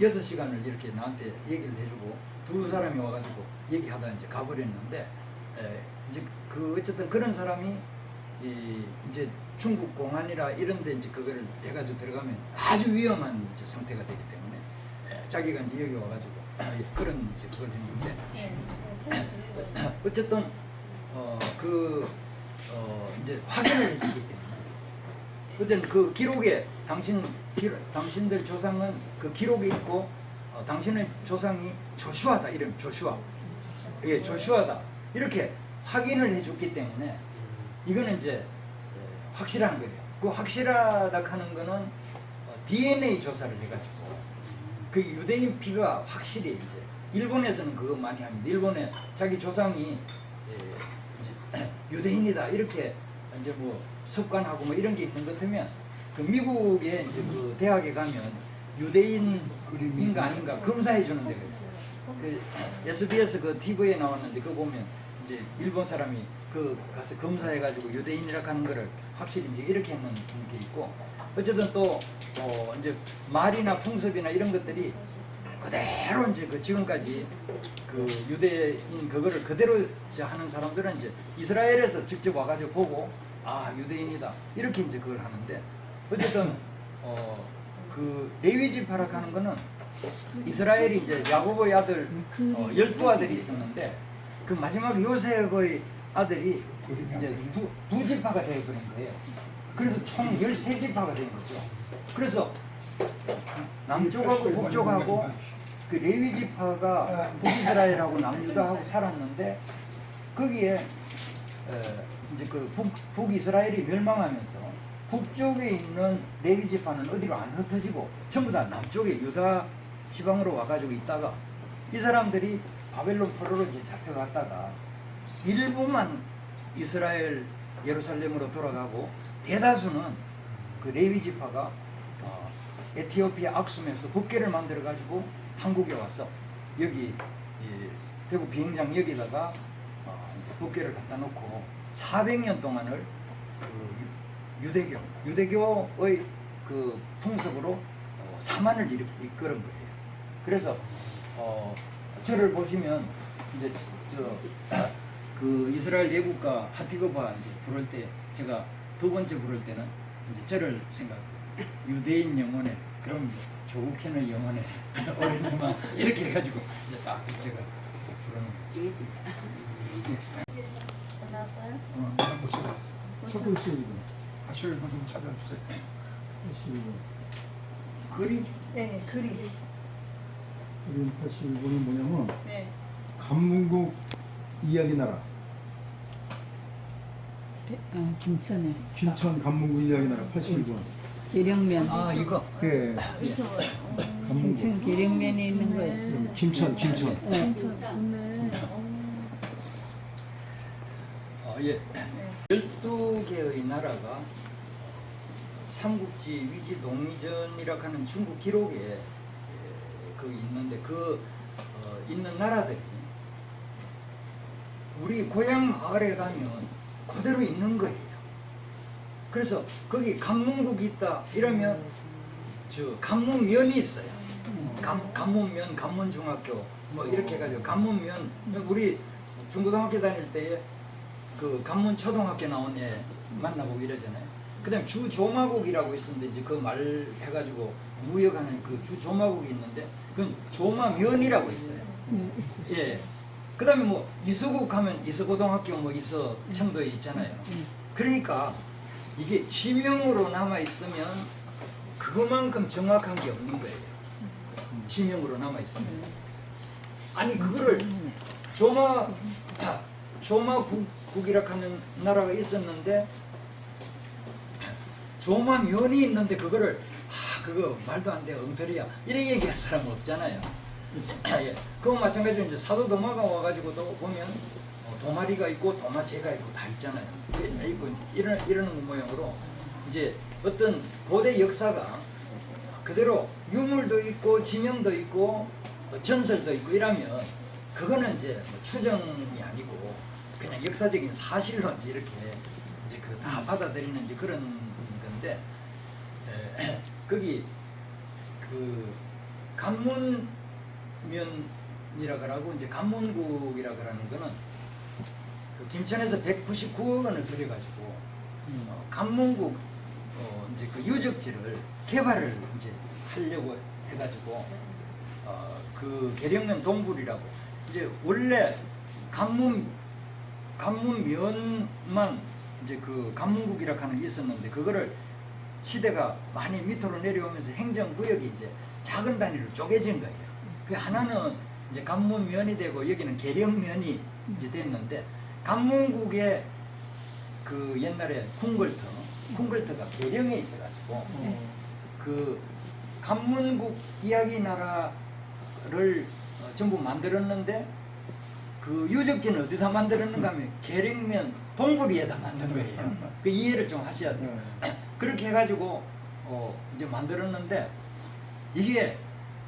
6시간을 이렇게 나한테 얘기를 해주고 두 사람이 와가지고 얘기하다 이제 가버렸는데 이제 그 어쨌든 그런 사람이 이제 중국 공안이라 이런데 이제 그거를 해가지고 들어가면 아주 위험한 이제 상태가 되기 때문에 자기가 이제 여기 와가지고 그런 이제 그걸 했는데 어쨌든 이제 확인을 해주기 때문에 어쨌든 그 기록에 당신들 조상은 그 기록에 있고 당신의 조상이 조슈아다 이름 조슈아 예 조슈아다 이렇게 확인을 해줬기 때문에 이거는 이제 확실한 거예요. 그 확실하다 하는 거는 DNA 조사를 해가지고 그 유대인 피가 확실히 이제 일본에서는 그거 많이 합니다. 일본에 자기 조상이 이제 유대인이다 이렇게 이제 뭐 습관하고 뭐 이런 게 있는 것 같으면 그 미국에 이제 그 대학에 가면 유대인인가 아닌가 검사해 주는 데가 있어요. 그 SBS 그 TV에 나왔는데 그거 보면 이제 일본 사람이 그 가서 검사해가지고 유대인이라고 하는 거를 확실히 이제 이렇게 했는 게 있고 어쨌든 또 이제 말이나 풍습이나 이런 것들이 그대로 이제 그 지금까지 그 유대인 그거를 그대로 이제 하는 사람들은 이제 이스라엘에서 직접 와가지고 보고 아 유대인이다 이렇게 이제 그걸 하는데 어쨌든 그 레위 지파라고 하는 거는 이스라엘이 이제 야고보의 아들 12아들이 있었는데 그 마지막 요셉의 아들이 이제 두 지파가 되어버린 거예요. 그래서 총 13지파가 된 거죠. 그래서 남쪽하고 북쪽하고 그 레위 지파가 북이스라엘하고 남유다하고 살았는데 거기에 이제 그 북이스라엘이 멸망하면서 북쪽에 있는 레위 지파는 어디로 안 흩어지고 전부 다 남쪽에 유다 지방으로 와가지고 있다가 이 사람들이 바벨론 포로로 이제 잡혀갔다가 일부만 이스라엘 예루살렘으로 돌아가고 대다수는 그 레위 지파가 에티오피아 악숨에서 법궤를 만들어 가지고 한국에 와서 여기 대구 비행장 여기다가 이제 법궤를 갖다 놓고 400년 동안을 그 유대교의 그 풍습으로 사만을 이끌은 거예요. 그래서 저를 보시면 이제 그 이스라엘 내국가 하티거바 이제 부를 때 제가 두 번째 부를 때는 이제 저를 생각해요. 유대인 영혼에 그럼 조국현의 영혼에 오랜만 이렇게 해가지고 이제 딱 제가 부르는 거지. 끝났어요? 내가 못 찾았어. 찾고 있어요 이거. 아쉬울만 좀 찾아주세요. 그림 네, 그림. 그림 81번은 뭐냐면 네. 감문국 이야기 나라. 김천에 김천 감문국 이야기 나라 81번. 계령면. 아 이거 예. 감문국. 김천 계령면에 있는 거예요. 김천. 네. 예. 12개의 나라가 삼국지 위지 동이전이라고 하는 중국 기록에 그 있는데 있는 나라들이 우리 고향 마을에 가면 그대로 있는 거예요. 그래서 거기 강문국이 있다 이러면 저 강문면이 있어요. 강문면, 강문중학교 뭐 이렇게 해가지고 강문면 우리 중고등학교 다닐 때에 그 강문초등학교 나온 애 만나보고 이러잖아요. 그다음 주조마국이라고 있었는데 이제 그 말 해가지고 무역하는 그 주조마국이 있는데 그건 조마면이라고 있어요. 예. 그다음에 뭐 이서국 하면 이서고등학교 뭐 이서청도에 있잖아요. 그러니까 이게 지명으로 남아 있으면 그것만큼 정확한 게 없는 거예요. 지명으로 남아 있으면. 아니 그거를 조마국이라 하는 나라가 있었는데 조마면이 있는데 그거를 그거 말도 안 돼 엉터리야 이런 얘기할 사람은 없잖아요. 예. 그거 마찬가지로 이제 사도 도마가 와가지고도 보면 도마리가 있고 도마제가 있고 다 있잖아요. 있고 이러는 모양으로 이제 어떤 고대 역사가 그대로 유물도 있고 지명도 있고 전설도 있고 이러면 그거는 이제 뭐 추정이 아니고 그냥 역사적인 사실로 이제 이렇게 이제 그 다 받아들이는 이제 그런 건데 거기 그 간문면이라 그러고 이제 간문국이라 그러는 거는 그 김천에서 199억 원을 들여가지고 간문국 이제 그 유적지를 개발을 이제 하려고 해가지고 그 계령면 동굴이라고 이제 원래 간문면만 이제 그 간문국이라 하는 게 있었는데 그거를 시대가 많이 밑으로 내려오면서 행정구역이 이제 작은 단위로 쪼개진 거예요. 그 하나는 이제 간문면이 되고 여기는 계령면이 이제 됐는데 간문국에 그 옛날에 쿵글터가 계령에 있어가지고 그 간문국 이야기 나라를 전부 만들었는데 그 유적지는 어디다 만들었는가 하면 계령면 동굴위에다 만든 거예요. 그 이해를 좀 하셔야 돼요. 그렇게 해가지고 이제 만들었는데 이게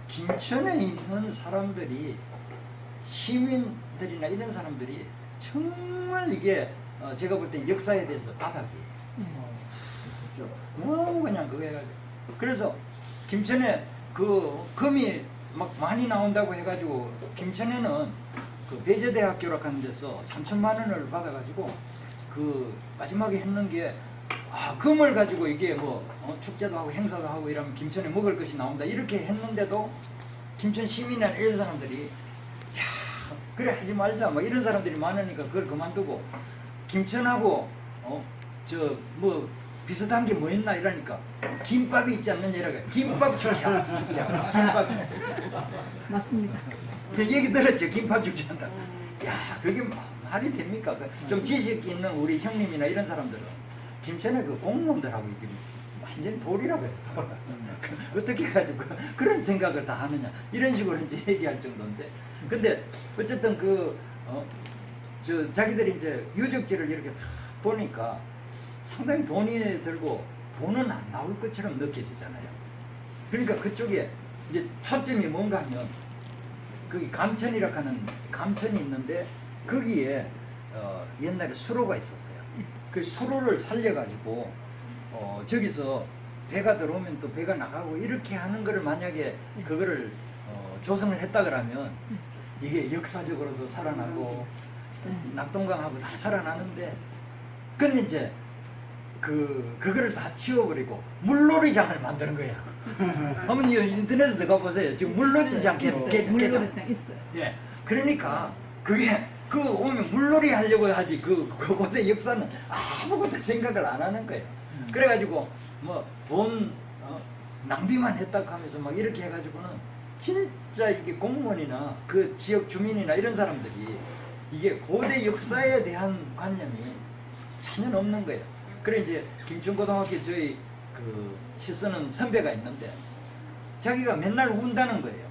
김천에 있는 사람들이 시민들이나 이런 사람들이 정말 이게 제가 볼 땐 역사에 대해서 바닥이에요. 너무 그냥 그거 해가지고 그래서 김천에 그 금이 막 많이 나온다고 해가지고 김천에는 그 배제대학교라고 하는 데서 3천만 원을 받아가지고 그 마지막에 했는 게 금을 가지고 이게 뭐 축제도 하고 행사도 하고 이러면 김천에 먹을 것이 나온다 이렇게 했는데도 김천 시민이나 이런 사람들이 야 그래 하지 말자 뭐 이런 사람들이 많으니까 그걸 그만두고 김천하고 저 뭐 비슷한 게 뭐 있나 이러니까 김밥이 있지 않느냐 이러니까 김밥 축제야 김밥 축제 맞습니다. 그 얘기 들었죠. 김밥 축제한다. 야 그게 말이 됩니까? 좀 지식 있는 우리 형님이나 이런 사람들은 김천의 그 공무원들하고 이게 완전 돌이라고 해요. 돌. 어떻게 해가지고 그런 생각을 다 하느냐 이런 식으로 이제 얘기할 정도인데 근데 어쨌든 저 자기들이 이제 유적지를 이렇게 다 보니까 상당히 돈이 들고 돈은 안 나올 것처럼 느껴지잖아요. 그러니까 그쪽에 이제 초점이 뭔가 하면 거기 감천이라고 하는 감천이 있는데 거기에 옛날에 수로가 있었어요. 그 수로를 살려가지고 저기서 배가 들어오면 또 배가 나가고 이렇게 하는 거를 만약에 그거를 조성을 했다 그러면 이게 역사적으로도 살아나고 낙동강하고 다 살아나는데 근데 이제 그거를 다 치워버리고 물놀이장을 만드는 거야. 한번 인터넷에 들어가 보세요. 지금 물놀이장 계속 물놀이장 있어요. 예. 그러니까 그게 오면 물놀이 하려고 하지 그곳의 역사는 아무것도 생각을 안 하는 거예요. 그래가지고 뭐 돈 낭비만 했다고 하면서 막 이렇게 해가지고는 진짜 이게 공무원이나 그 지역 주민이나 이런 사람들이 이게 고대 역사에 대한 관념이 전혀 없는 거예요. 그래 이제 김천고등학교 저희 그 시 쓰는 선배가 있는데 자기가 맨날 운다는 거예요.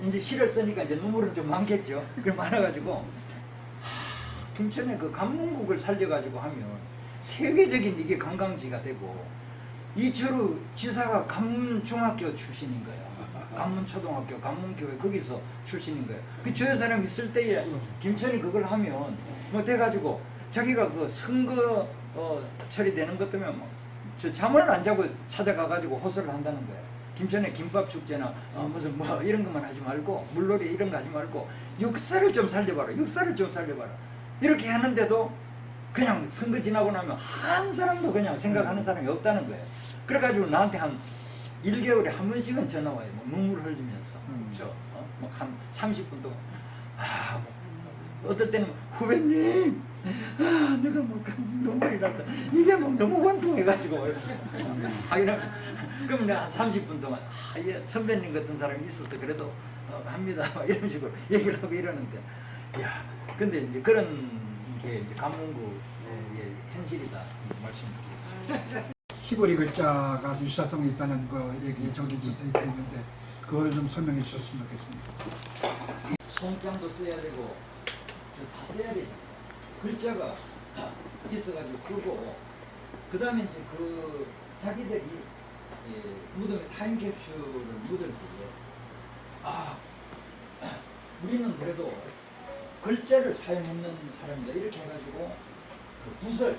이제 시를 쓰니까 이제 눈물은 좀 많겠죠. 그래 많아가지고 김천에 그 간문국을 살려가지고 하면 세계적인 이게 관광지가 되고 이철우 지사가 간문중학교 출신인 거예요. 간문초등학교, 간문교회 거기서 출신인 거예요. 저 사람 있을 때에 김천이 그걸 하면 뭐 돼가지고 자기가 그 선거 처리되는 것 때문에 저 잠을 안 자고 찾아가가지고 호소를 한다는 거예요. 김천에 김밥 축제나 무슨 뭐 이런 것만 하지 말고 물놀이 이런 거 하지 말고 역사를 좀 살려봐라. 역사를 좀 살려봐라. 이렇게 하는데도 그냥 선거 지나고 나면 한 사람도 그냥 생각하는 사람이 없다는 거예요. 그래가지고 나한테 한 1개월에 한 번씩은 전화 와요. 뭐 눈물 흘리면서 뭐 한 30분 동안 뭐 어떨 때는 후배님 내가 뭐 눈물이 나서 이게 뭐 너무 원통해가지고 이러면 그럼 내가 한 30분 동안 이게 선배님 같은 사람이 있어서 그래도 합니다 이런 식으로 얘기를 하고 이러는데 야 근데 이제 그런 게 이제 간문국의 현실이다 말씀드리겠습니다. 히브리 글자가 유사성이 있다는 거 얘기 저기 있는데 그거를 좀 설명해 주셨으면 좋겠습니다. 손장도 써야 되고 다 써야 되잖아요. 글자가 있어가지고 쓰고 그 다음에 이제 그 자기들이 무덤에 타임캡슐을 묻을 때에 우리는 그래도 글자를 사용했는 사람이다 이렇게 해가지고 그 붓을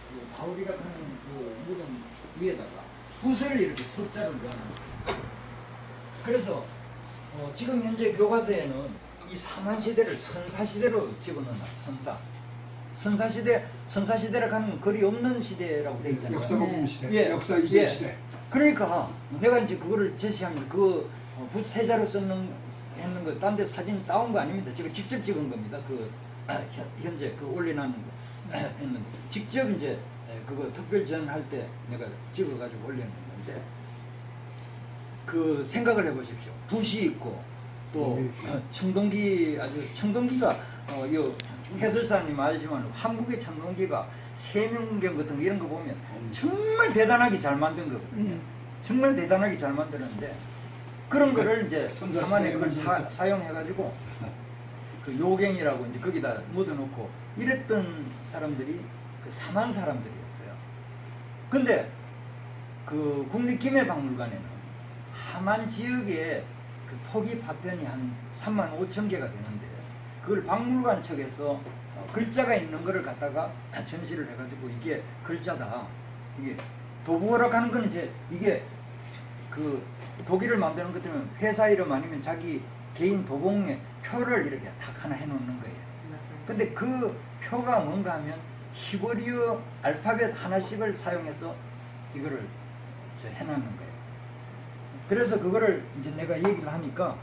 그 바울이라고 하는 그 무덤 위에다가 붓을 이렇게 석자를 넣어놓은 그래서 지금 현재 교과서에는 이 사만시대를 선사시대로 집어넣나 선사시대라고 하는 글이 없는 시대라고 되어 있잖아요. 역사 없는 시대, 예. 역사 이전 예. 시대. 그러니까 내가 이제 그거를 제시하면 그 붓세자로 했는 거 딴 데 사진 따온 거 아닙니다. 제가 직접 찍은 겁니다. 그 현재 그 올려놓은 거 했는데 직접 이제 그거 특별전 할 때 내가 찍어가지고 올려놓은 건데 그 생각을 해보십시오. 붓이 있고 또 청동기 청동기가 요 해설사님 알지만 한국의 청동기가 세명경 같은 거 이런 거 보면 정말 대단하게 잘 만든 거거든요. 정말 대단하게 잘 만드는데 그런 거를 이제 사만에 그걸 사용해가지고 그 요갱이라고 이제 거기다 묻어놓고 이랬던 사람들이 그 사만 사람들이었어요. 근데 그 국립김해박물관에는 하만 지역에 그 토기 파편이 한 35,000개가 되는데 그걸 박물관 측에서 글자가 있는 거를 갖다가 전시를 해가지고 이게 글자다. 이게 도부어라고 하는 건 이제 이게 그 도기를 만드는 것 때문에 회사 이름 아니면 자기 개인 도봉에 표를 이렇게 딱 하나 해놓는 거예요. 근데 그 표가 뭔가 하면 히브리어 알파벳 하나씩을 사용해서 이거를 해놓는 거예요. 그래서 그거를 이제 내가 얘기를 하니까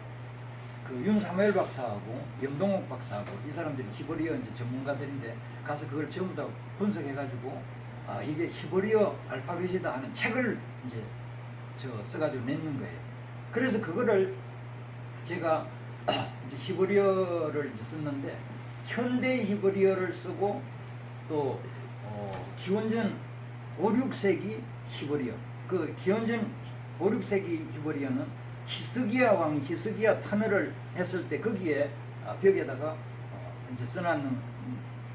그 윤사무엘 박사하고 염동옥 박사하고 이 사람들이 히브리어 이제 전문가들인데 가서 그걸 전부 다 분석해가지고 이게 히브리어 알파벳이다 하는 책을 이제 써가지고 냈는 거예요. 그래서 그거를 제가 이제 히브리어를 이제 썼는데 현대 히브리어를 쓰고 또 기원전 5, 6세기 히브리어 그 기원전 5, 6세기 히브리어는 히스기야 왕이 히스기야 터널을 했을 때 거기에 벽에다가 이제 써놨는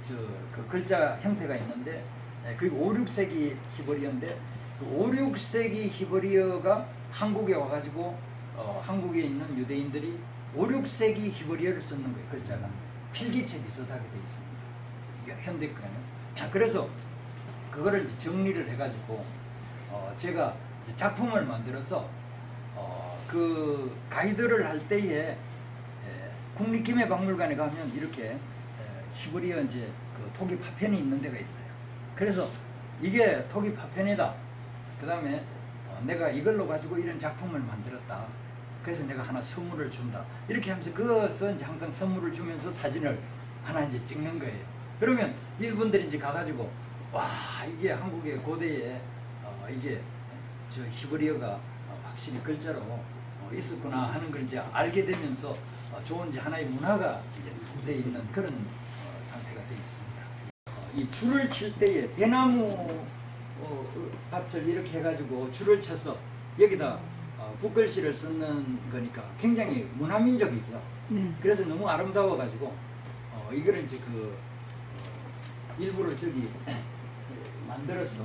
그 글자 형태가 있는데 그게 5, 6세기 히브리어인데 그 5, 6세기 히브리어가 한국에 와가지고 한국에 있는 유대인들이 5, 6세기 히브리어를 쓰는 거예요. 글자가 필기체 비슷하게 돼 있습니다. 이게 현대 거는 그래서 그거를 이제 정리를 해가지고 제가 이제 작품을 만들어서 그 가이드를 할 때에 국립김해박물관에 가면 이렇게 히브리어 이제 그 토기 파편이 있는 데가 있어요. 그래서 이게 토기 파편이다. 그 다음에 내가 이걸로 가지고 이런 작품을 만들었다. 그래서 내가 하나 선물을 준다. 이렇게 하면서 그것은 이제 항상 선물을 주면서 사진을 하나 이제 찍는 거예요. 그러면 이분들이 이제 가가지고 와 이게 한국의 고대에 이게 저 히브리어가 확실히 글자로 있었구나 하는 걸 이제 알게 되면서 좋은 이제 하나의 문화가 이제 되어 있는 그런 상태가 되어 있습니다. 이 줄을 칠 때에 대나무 밭을 이렇게 해가지고 줄을 쳐서 여기다 붓글씨를 쓰는 거니까 굉장히 문화민족이죠. 그래서 너무 아름다워가지고 이거를 이제 그 일부러 저기 만들어서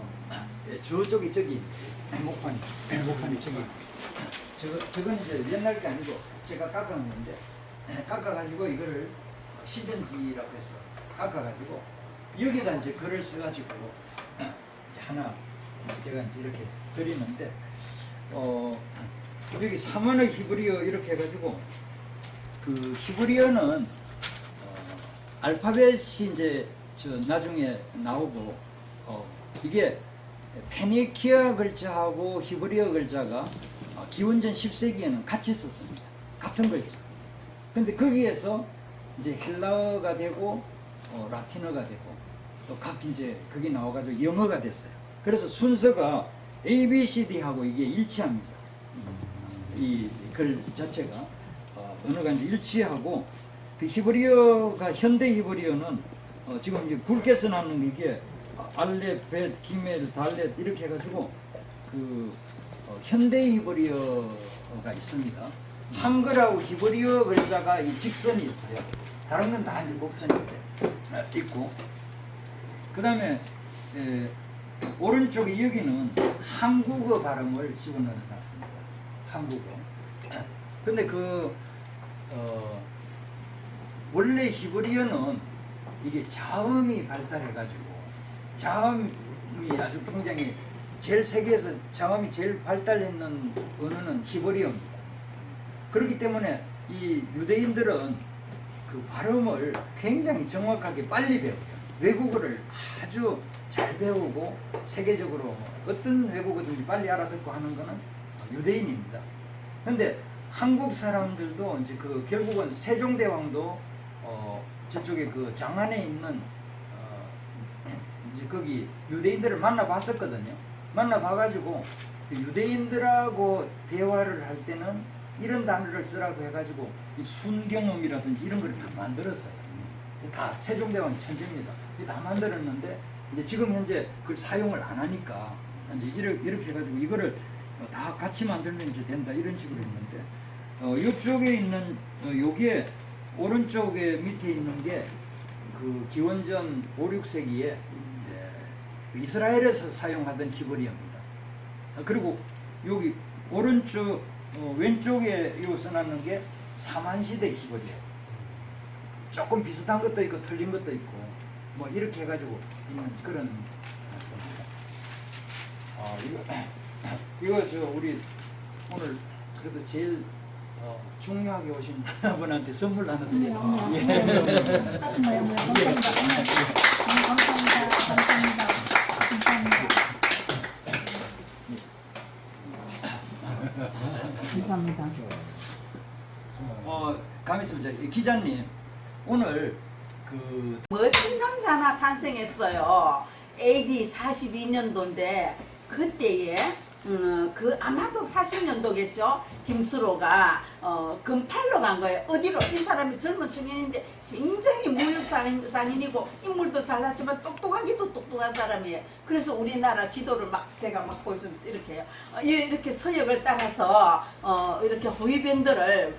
저쪽이 저기 목판이 저건 이제 옛날 게 아니고 제가 깎아놓는데 깎아가지고 이거를 시전지라고 해서 깎아가지고 여기다 이제 글을 써가지고 이제 하나 제가 이제 이렇게 그리는데 여기 사만의 히브리어 이렇게 해가지고 그 히브리어는 알파벳이 이제 나중에 나오고 이게 페니키아 글자하고 히브리어 글자가 기원전 10세기에는 같이 썼습니다. 같은 글자. 근데 거기에서 이제 헬라어가 되고 라틴어가 되고 또 각 이제 그게 나와가지고 영어가 됐어요. 그래서 순서가 A, B, C, D하고 이게 일치합니다. 이 글 자체가 언어가 이제 일치하고 그 히브리어가 현대 히브리어는 지금 이제 굵게 써놨는 이게 알렙, 벳, 기멜, 달렛 이렇게 해가지고 현대 히브리어가 있습니다. 한글하고 히브리어 글자가 이 직선이 있어요. 다른 건 다 이제 곡선인데 있고, 그 다음에 오른쪽에 여기는 한국어 발음을 집어넣어놨습니다. 한국어. 근데 원래 히브리어는 이게 자음이 발달해가지고, 자음이 아주 굉장히 세계에서 자음이 제일 발달했는 언어는 히브리어입니다. 그렇기 때문에 이 유대인들은 그 발음을 굉장히 정확하게 빨리 배워요. 외국어를 아주 잘 배우고 세계적으로 어떤 외국어든지 빨리 알아듣고 하는 거는 유대인입니다. 근데 한국 사람들도 이제 결국은 세종대왕도 저쪽에 장안에 있는 이제 거기 유대인들을 만나봤었거든요. 만나봐가지고 유대인들하고 대화를 할 때는 이런 단어를 쓰라고 해가지고 이 순경음이라든지 이런 걸 다 만들었어요. 다 세종대왕이 천재입니다. 다 만들었는데 이제 지금 현재 그걸 사용을 안 하니까 이제 이렇게 해가지고 이거를 다 같이 만들면 이제 된다 이런 식으로 했는데 이쪽에 있는 요게 오른쪽에 밑에 있는 게 기원전 5, 6세기에 이스라엘에서 사용하던 히브리어입니다. 그리고 여기 오른쪽 왼쪽에 요 써놨는 게 사만시대 히브리어. 조금 비슷한 것도 있고 틀린 것도 있고 뭐 이렇게 해가지고 있는 그런 겁니다. 이거 우리 오늘 그래도 제일 중요하게 오신 분한테 선물 하나 드려요. 감사합니다. 가만있습니다. 기자님 오늘 멋진 남자 하나 탄생했어요. AD 42년도인데 그때에 아마도 40년도겠죠. 김수로가 금팔로 간 거예요. 어디로? 이 사람이 젊은 청년인데 굉장히 무역상인이고 인물도 잘났지만 똑똑하기도 똑똑한 사람이에요. 그래서 우리나라 지도를 제가 보여주면서 이렇게 해요. 이렇게 서역을 따라서 이렇게 호위병들을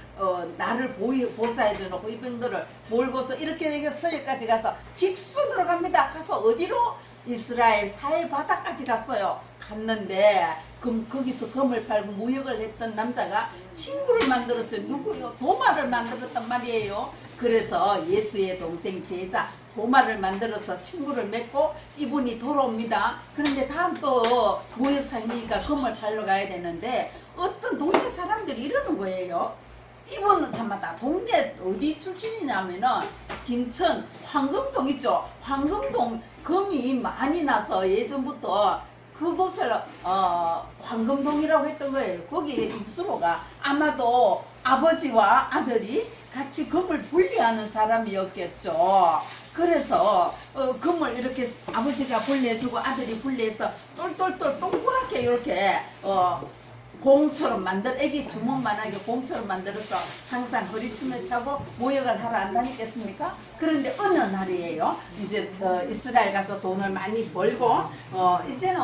나를 보호해주는 호위병들을 몰고서 이렇게 서역까지 가서 직선으로 갑니다. 가서 어디로? 이스라엘 사해 바다까지 갔어요. 갔는데 거기서 금을 팔고 무역을 했던 남자가 친구를 만들었어요. 누구요? 도마를 만들었단 말이에요. 그래서 예수의 동생 제자 도마를 만들어서 친구를 맺고 이분이 돌아옵니다. 그런데 다음 또 무역상이니까 금을 팔러 가야 되는데 어떤 동네 사람들이 이러는 거예요. 이분은 참마다 동네 어디 출신이냐면은 김천 황금동 있죠. 황금동 금이 많이 나서 예전부터 그곳을 황금동이라고 했던 거예요. 거기에 김수로가 아마도 아버지와 아들이 같이 금을 분리하는 사람이었겠죠. 그래서 금을 이렇게 아버지가 분리해주고 아들이 분리해서 똘똘똘 동그랗게 이렇게 공처럼 애기 주먹만하게 공처럼 만들어서 항상 허리춤을 차고 모욕을 하러 안 다니겠습니까? 그런데 어느 날이에요. 이제 이스라엘 가서 돈을 많이 벌고 이제는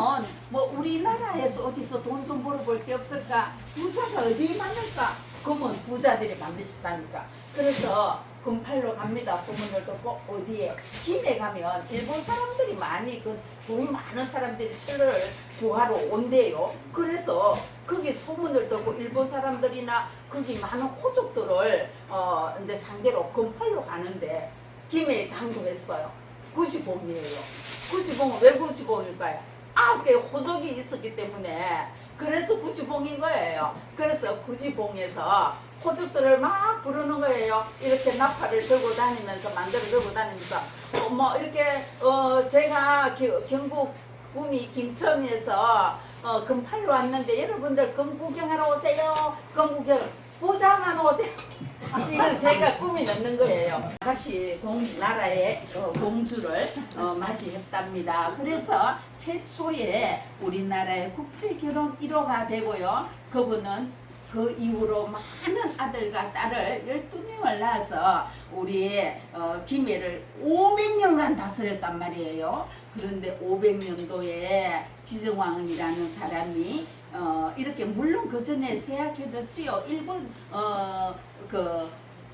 뭐 우리나라에서 어디서 돈 좀 벌어볼 게 없을까? 부자가 어디 많을까? 금은 부자들이 반드시 사니까. 그래서 금팔로 갑니다. 소문을 듣고 어디에? 김에 가면 일본 사람들이 많이 돈이 많은 사람들이 철을 구하러 온대요. 그래서 거기 소문을 듣고 일본 사람들이나 거기 많은 호족들을 이제 상대로 금팔로 가는데 김에 당도했어요. 구지봉이에요. 구지봉은 왜 구지봉일까요? 9개의 호족이 있었기 때문에 그래서 구지봉인 거예요. 그래서 구지봉에서 호족들을 막 부르는 거예요. 이렇게 나팔을 들고 다니면서 만들어 들고 다니면서 뭐 이렇게 제가 경북 구미 김천에서 금팔로 왔는데 여러분들 금 구경하러 오세요. 금 구경 부자만 오세요. 이건 제가 꿈이 넣는 거예요. 다시 나라의 공주를 맞이했답니다. 그래서 최초의 우리나라의 국제결혼 1호가 되고요. 그분은 그 이후로 많은 아들과 딸을 12명을 낳아서 우리 김해를 500년간 다스렸단 말이에요. 그런데 500년도에 지정왕이라는 사람이 이렇게 물론 그 전에 세약해졌지요. 일본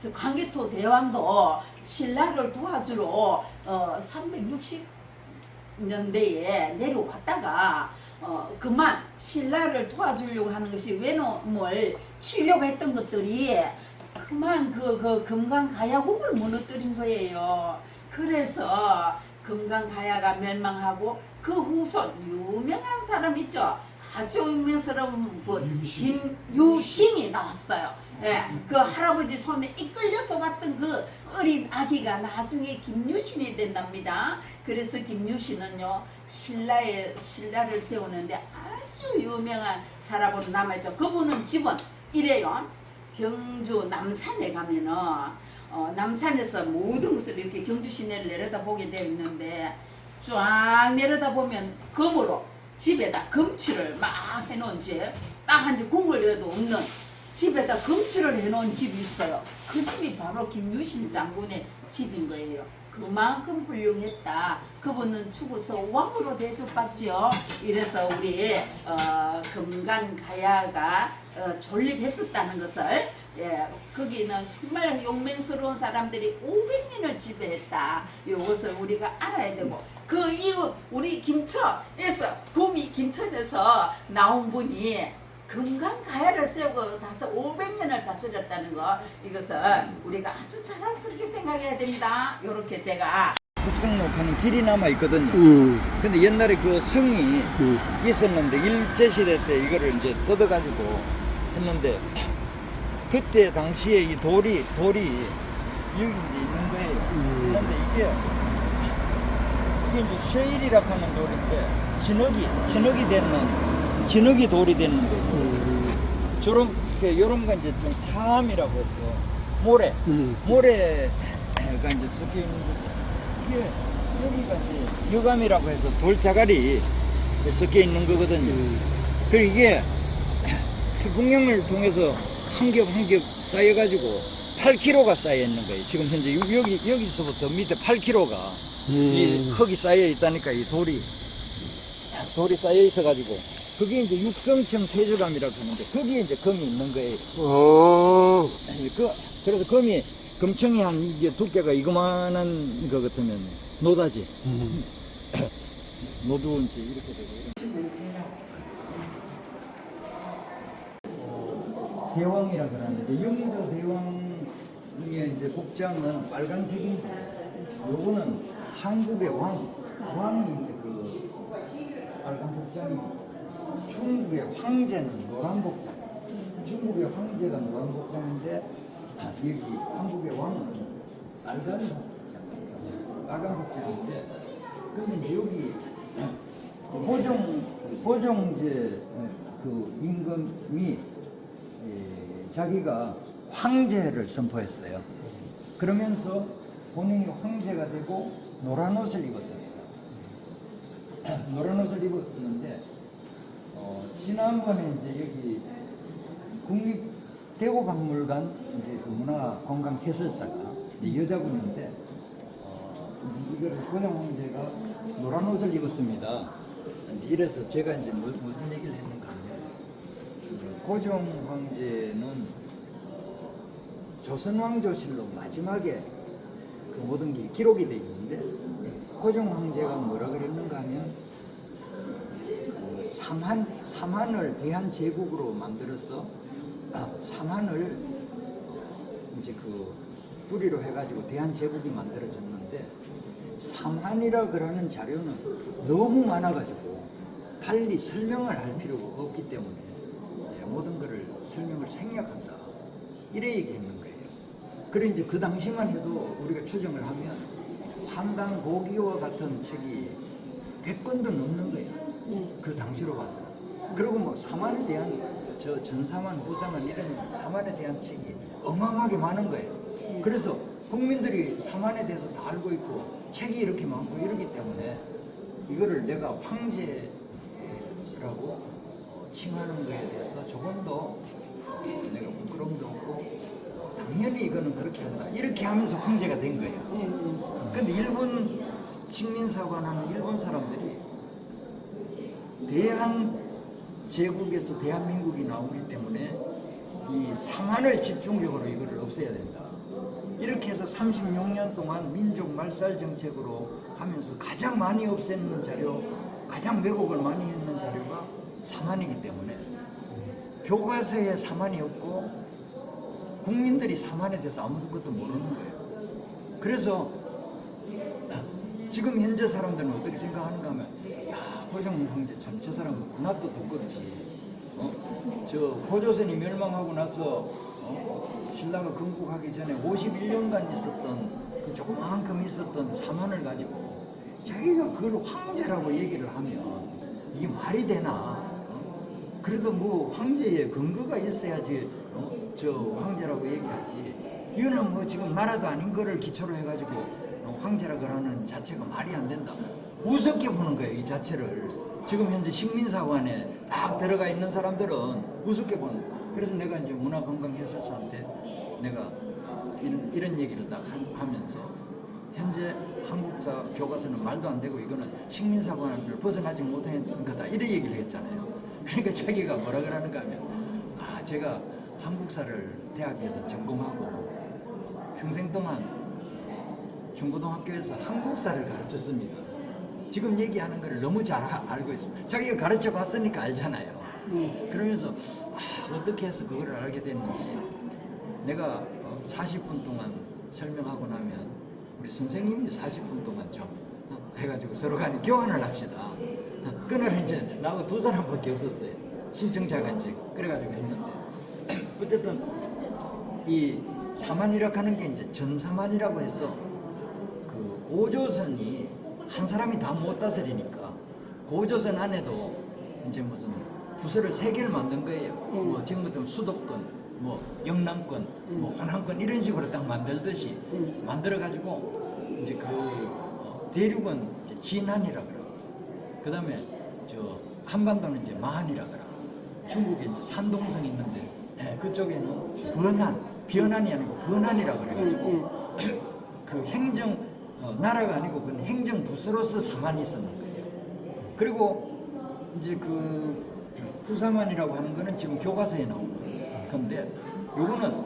저 광개토 대왕도 신라를 도와주러 360년대에 내려왔다가 그만 신라를 도와주려고 하는 것이 외놈을 치려고 했던 것들이 그만 그 금강가야국을 무너뜨린 거예요. 그래서 금강가야가 멸망하고 그 후손 유명한 사람 있죠. 아주 유명스러운 분 김유신이 나왔어요. 예, 그 할아버지 손에 이끌려서 왔던 그 어린 아기가 나중에 김유신이 된답니다. 그래서 김유신은요 신라를 세우는데 아주 유명한 사람으로 남아있죠. 그분은 집은 이래요. 경주 남산에 가면은 남산에서 모든 것을 이렇게 경주 시내를 내려다보게 되어 있는데 쫙 내려다보면 금으로 집에다 금칠을 막 해놓은 집, 딱 한 집 국물에도 없는 집에다 금칠을 해놓은 집이 있어요. 그 집이 바로 김유신 장군의 집인 거예요. 그만큼 훌륭했다. 그분은 죽어서 왕으로 대접받지요. 이래서 우리 금강가야가 존립했었다는 것을 거기는 정말 용맹스러운 사람들이 500년을 지배했다. 이것을 우리가 알아야 되고 그 이후 우리 김천에서 봄이 김천에서 나온 분이 금강가야를 세우고 500년을 다스렸다는 거 이것을 우리가 아주 자랑스럽게 생각해야 됩니다. 이렇게 제가 국성록하는 길이 남아 있거든요. 근데 옛날에 그 성이 있었는데 일제시대 때 이거를 이제 뜯어가지고 했는데 그때 당시에 이 돌이 여기 이제 있는 거예요. 그런데 이게 이제 쉐일이라고 하는 돌인데 진흙이 돌이 되는 거고 저런 요런 건 이제 좀 사암이라고 해서 모래가 이제 섞여 있는 거죠. 이게 여기가 이제 유감이라고 해서 돌자갈이 섞여 있는 거거든요. 그리고 이게 풍경을 통해서 한 겹 한 겹 쌓여가지고 8kg가 쌓여 있는 거예요. 지금 현재 여기서부터 밑에 8kg가 이 흙이 쌓여 있다니까 이 돌이 쌓여 있어가지고 그게 이제 육성청 태조감이라고 하는데 거기에 이제 금이 있는 거예요. 그래서 금청이 한 이게 두께가 이거만한 거 같으면 노다지. 노두인지 이렇게 되고. 대왕이라 그러는데 영조 대왕의 이제 복장은 빨간색인데 요거는 한국의 왕이 이제 그 빨간 복장이고 중국의 황제는 노란 복장. 중국의 황제가 노란 복장인데 여기 한국의 왕은 빨간 복장인데 그러면 이제 여기 고종 이제 그 임금이 자기가 황제를 선포했어요. 그러면서 본인이 황제가 되고 노란 옷을 입었습니다. 노란 옷을 입었는데 지난번에 이제 여기 국립대구박물관 이제 그 문화관광해설사가 이제 여자분인데 이제 이거를 고종 황제가 노란 옷을 입었습니다. 이제 이래서 제가 이제 무슨 얘기를 했는가 하면 고종 황제는 조선 왕조실로 마지막에 그 모든 게 기록이 되어 있는데 고종 황제가 뭐라 그랬는가 하면 삼한을 대한제국으로 만들어서 삼한을 이제 그 뿌리로 해가지고 대한제국이 만들어졌는데 삼한이라 그러는 자료는 너무 많아가지고 달리 설명을 할 필요가 없기 때문에 모든 것을 설명을 생략한다 이래 얘기했는 거예요. 그래 이제 그 당시만 해도 우리가 추정을 하면 환단 고기와 같은 책이 100권도 넘는 거예요. 그 당시로 봐서. 그리고 뭐 사만에 대한 전사만 부사만 이런 사만에 대한 책이 어마어마하게 많은 거예요. 그래서 국민들이 사만에 대해서 다 알고 있고 책이 이렇게 많고 이러기 때문에 이거를 내가 황제라고 칭하는 거에 대해서 조금 더 있고 당연히 이거는 그렇게 한다. 이렇게 하면서 황제가 된 거예요. 근데 일본 식민사관하는 일본 사람들이 대한 제국에서 대한민국이 나오기 때문에 이 삼한을 집중적으로 이거를 없애야 된다. 이렇게 해서 36년 동안 민족 말살 정책으로 하면서 가장 많이 없애는 자료, 가장 왜곡을 많이 했는 자료가 삼한이기 때문에 교과서에 삼한이 없고 국민들이 삼한에 대해서 아무것도 모르는 거예요. 그래서 지금 현재 사람들은 어떻게 생각하는가 하면 야, 호정민 황제 참 저 사람 낯도 두껍지. 저 고조선이 멸망하고 나서 신라가 건국하기 전에 51년간 있었던 그 조그만큼 있었던 삼한을 가지고 자기가 그걸 황제라고 얘기를 하면 이게 말이 되나? 그래도 뭐 황제의 근거가 있어야지 저 황제라고 얘기하지. 이거는 뭐 지금 나라도 아닌 거를 기초로 해가지고 황제라고 하는 자체가 말이 안 된다. 우습게 보는 거예요, 이 자체를. 지금 현재 식민사관에 딱 들어가 있는 사람들은 우습게 보는 거예요. 그래서 내가 이제 문화관광해설사한테 내가 이런 얘기를 딱 하면서 현재 한국사 교과서는 말도 안 되고 이거는 식민사관을 벗어나지 못한 거다. 이런 얘기를 했잖아요. 그러니까 자기가 뭐라 그러는가 하면 아, 제가 한국사를 대학에서 전공하고 평생 동안 중고등학교에서 한국사를 가르쳤습니다. 지금 얘기하는 걸 너무 잘 알고 있습니다. 자기가 가르쳐 봤으니까 알잖아요. 그러면서 어떻게 해서 그걸 알게 됐는지 내가 40분 동안 설명하고 나면 우리 선생님이 40분 동안 좀 해가지고 서로 간에 교환을 합시다. 그날 이제 나하고 두 사람밖에 없었어요. 신청자가 이제 그래가지고 했는데 어쨌든 이 사만이라고 하는 게 이제 전사만이라고 해서 그 고조선이 한 사람이 다 못 다스리니까 고조선 안에도 이제 무슨 부서를 3개를 만든 거예요. 뭐 지금 같은 수도권, 뭐 영남권, 뭐 호남권 이런 식으로 딱 만들듯이 만들어가지고 이제 그 대륙은 이제 진한이라 그러고 그 다음에 저 한반도는 이제 마한이라 그러고 중국에 이제 산동성 있는데 그쪽에는 변한이 아니고 번한이라 그래가지고 그 행정 나라가 아니고 그 행정 부서로서 사만이 있었는 거예요. 그리고 이제 그 후사만이라고 하는 거는 지금 교과서에 나오는 거예요. 근데 요거는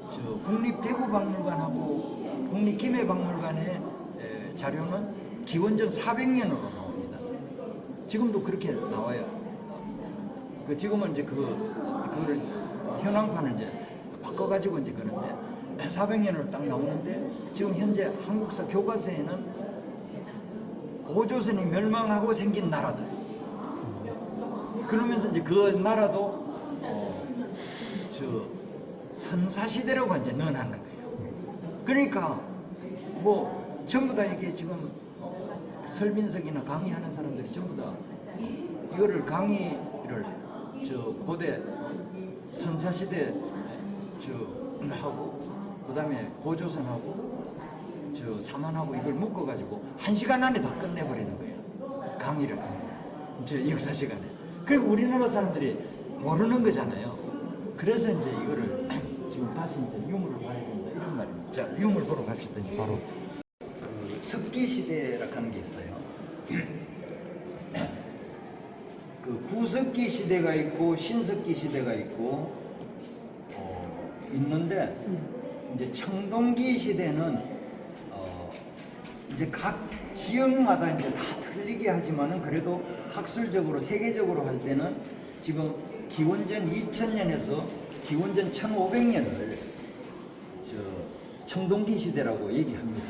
저 국립대구박물관하고 국립김해박물관의 자료는 기원전 400년으로 나옵니다. 지금도 그렇게 나와요. 그 지금은 이제 그거를 현황판을 이제 바꿔가지고 이제 그런데 400년으로 딱 나오는데 지금 현재 한국사 교과서에는 고조선이 멸망하고 생긴 나라들. 그러면서 이제 그 나라도 저 선사시대라고 이제 넣어놨는 거예요. 그러니까 뭐 전부 다 이게 지금 설빈석이나 강의하는 사람들이 전부 다 이거를 강의를 저 고대 선사시대 저 하고 그다음에 고조선하고 저 사만하고 이걸 묶어가지고 1시간 안에 다 끝내버리는 거예요. 강의를 저 역사 시간에. 그리고 우리나라 사람들이 모르는 거잖아요. 그래서 이제 이거를 지금 다시 이제 유물을 봐야 된다 이런 말입니다. 자, 유물 보러 갑시다. 이제 바로 석기 시대라고 하는 게 있어요. 그 구석기 시대가 있고 신석기 시대가 있고 있는데 이제 청동기 시대는 이제 각 지역마다 이제 다 틀리게 하지만은 그래도 학술적으로 세계적으로 할 때는 지금 기원전 2000년에서 기원전 1500년을 청동기 시대라고 얘기합니다.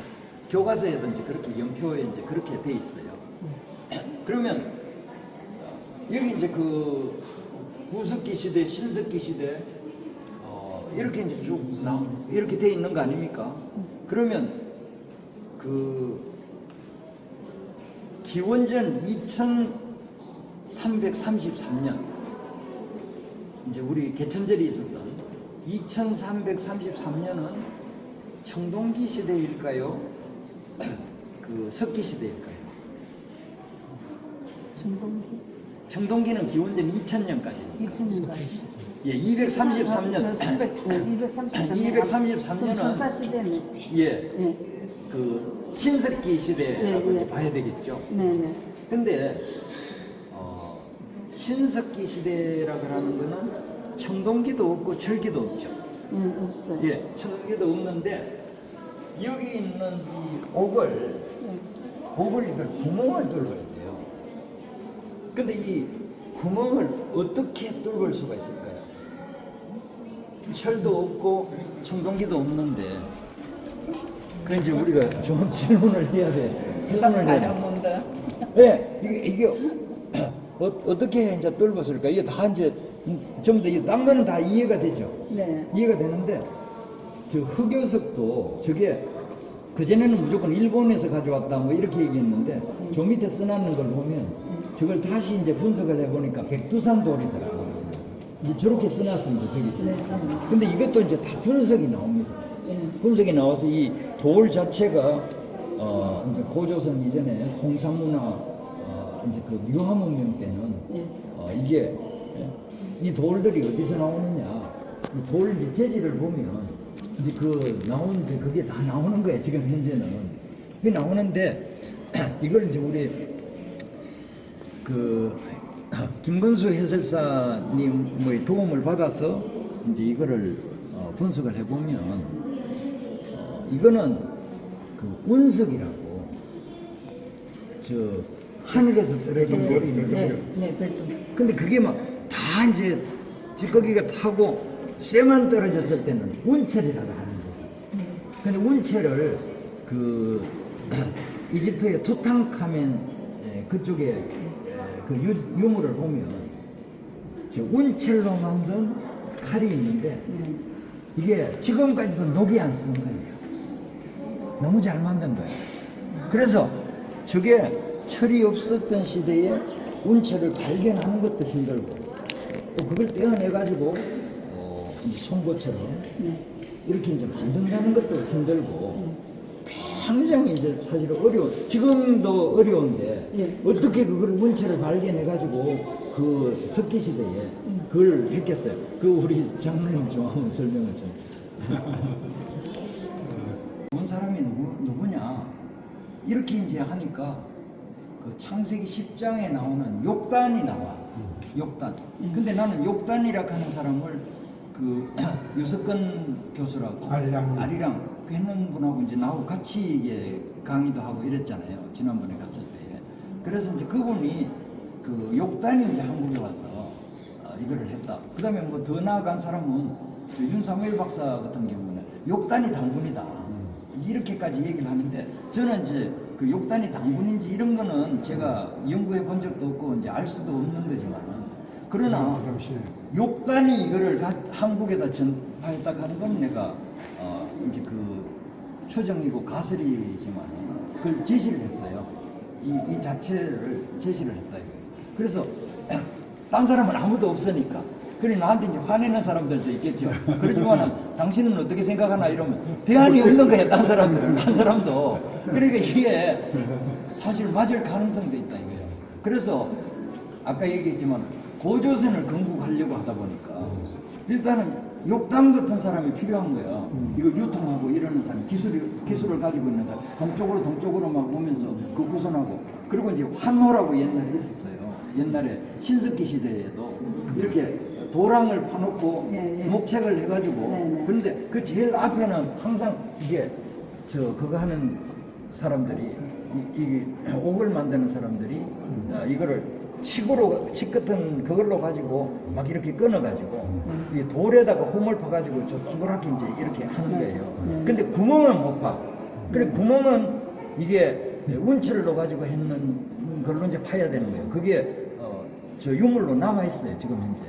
교과서에도 이제 그렇게 연표에 이제 그렇게 돼 있어요. 그러면 여기 이제 그 구석기 시대, 신석기 시대 이렇게 이제 쭉 이렇게 돼 있는 거 아닙니까? 그러면 그 기원전 2333년 이제 우리 개천절이 있었던 2333년은 청동기 시대일까요? 그 석기 시대일까요? 청동기? 청동기는 기원전 2000년까지. 2000년까지. 예, 233년. 233년은 선사 시대네. 예, 예. 그 신석기 시대라고 예, 예. 이제 봐야 되겠죠. 네네. 근데 신석기 시대라고 하는 거는 청동기도 없고 철기도 없죠. 없어요. 예, 철기도 없는데 여기 있는 이 옥을 이걸 구멍을 뚫어야 돼요. 근데 이 구멍을 어떻게 뚫을 수가 있을까요? 철도 없고 청동기도 없는데 그 이제 우리가 좋은 질문을 해야 돼. 질문을 해야 돼. 네, 이게 어떻게 이제 뚫었을까? 이게 다 이제 전부 다딴 거는 다 이해가 되죠. 네. 이해가 되는데 저 흑요석도 저게 그전에는 무조건 일본에서 가져왔다 뭐 이렇게 얘기했는데 저 밑에 써놨는 걸 보면 저걸 다시 이제 분석을 해보니까 백두산 돌이더라. 이제 저렇게 써놨습니다. 저기. 근데 이것도 이제 다 분석이 나옵니다. 분석이 나와서 이 돌 자체가 이제 고조선 이전에 홍상문화 이제 그 유화문명 때는 이게 이 돌들이 어디서 나오느냐 이 돌 이제 재질을 보면 이제 그 나오는 이제 그게 다 나오는 거예요. 지금 현재는 그게 나오는데 이걸 이제 우리 그 김건수 해설사님의 도움을 받아서 이제 이거를 분석을 해보면 이거는 그 운석이라고 저 하늘에서 떨어진 돌인데 근데 그게 막 다 이제 찌꺼기가 타고 쇠만 떨어졌을 때는 운철이라고 하는 거예요. 근데 운철을 그 이집트의 투탕카멘 그쪽에 그 유물을 보면 저 운철로 만든 칼이 있는데 이게 지금까지도 녹이 안 쓴 거예요. 너무 잘 만든 거예요. 그래서 저게 철이 없었던 시대에 운철을 발견하는 것도 힘들고 또 그걸 떼어내가지고 이제 송곳처럼 이렇게 이제 만든다는 것도 힘들고 굉장히 이제 사실 지금도 어려운데 어떻게 그걸 운철을 발견해가지고 그 석기 시대에 그걸 했겠어요. 그 우리 장로님 좀 한번 설명을 좀. 본 사람이 누구냐 이렇게 이제 하니까 그 창세기 10장에 나오는 욕단이 나와. 욕단. 근데 나는 욕단이라고 하는 사람을 그 유석근 교수라고 아리랑 그 했는 분하고 이제 나하고 같이 이게 강의도 하고 이랬잖아요. 지난번에 갔을 때. 그래서 이제 그분이 그 욕단이 이제 한국에 와서 이거를 했다. 그 다음에 뭐 더 나아간 사람은 윤사무엘 박사 같은 경우는 욕단이 당군이다. 이렇게까지 얘기를 하는데 저는 이제 그 욕단이 당군인지 이런 거는 제가 연구해 본 적도 없고 이제 알 수도 없는 거지만 그러나 욕단이 이거를 한국에다 전파했다 하는 건 내가 이제 그 추정이고 가설이지만 그걸 제시를 했어요. 이 자체를 제시를 했다 이거예요. 그래서 딴 사람은 아무도 없으니까 그래 나한테 이제 화내는 사람들도 있겠죠. 그렇지만 당신은 어떻게 생각하나 이러면 대안이 없는 거야. 딴 사람도. 그러니까 이게 사실 맞을 가능성도 있다 이거죠. 그래서 아까 얘기했지만 고조선을 건국하려고 하다 보니까 일단은 욕당 같은 사람이 필요한 거야. 이거 유통하고 이러는 사람, 기술을 가지고 있는 사람, 동쪽으로 막 오면서 그 후손하고 그리고 이제 환호라고 옛날에 했었어요. 옛날에 신석기 시대에도 이렇게 도랑을 파놓고 목책을 해가지고 그런데 그 제일 앞에는 항상 이게 그거 하는 사람들이 이 옥을 만드는 사람들이 이거를 치 같은 그걸로 가지고 막 이렇게 끊어가지고 이 돌에다가 홈을 파가지고 저 동그랗게 이제 이렇게 하는 거예요. 근데 구멍은 못 파. 그래 구멍은 이게 운치를 넣어가지고 했는 걸로 이제 파야 되는 거예요. 그게 저 유물로 남아 있어요. 지금 현재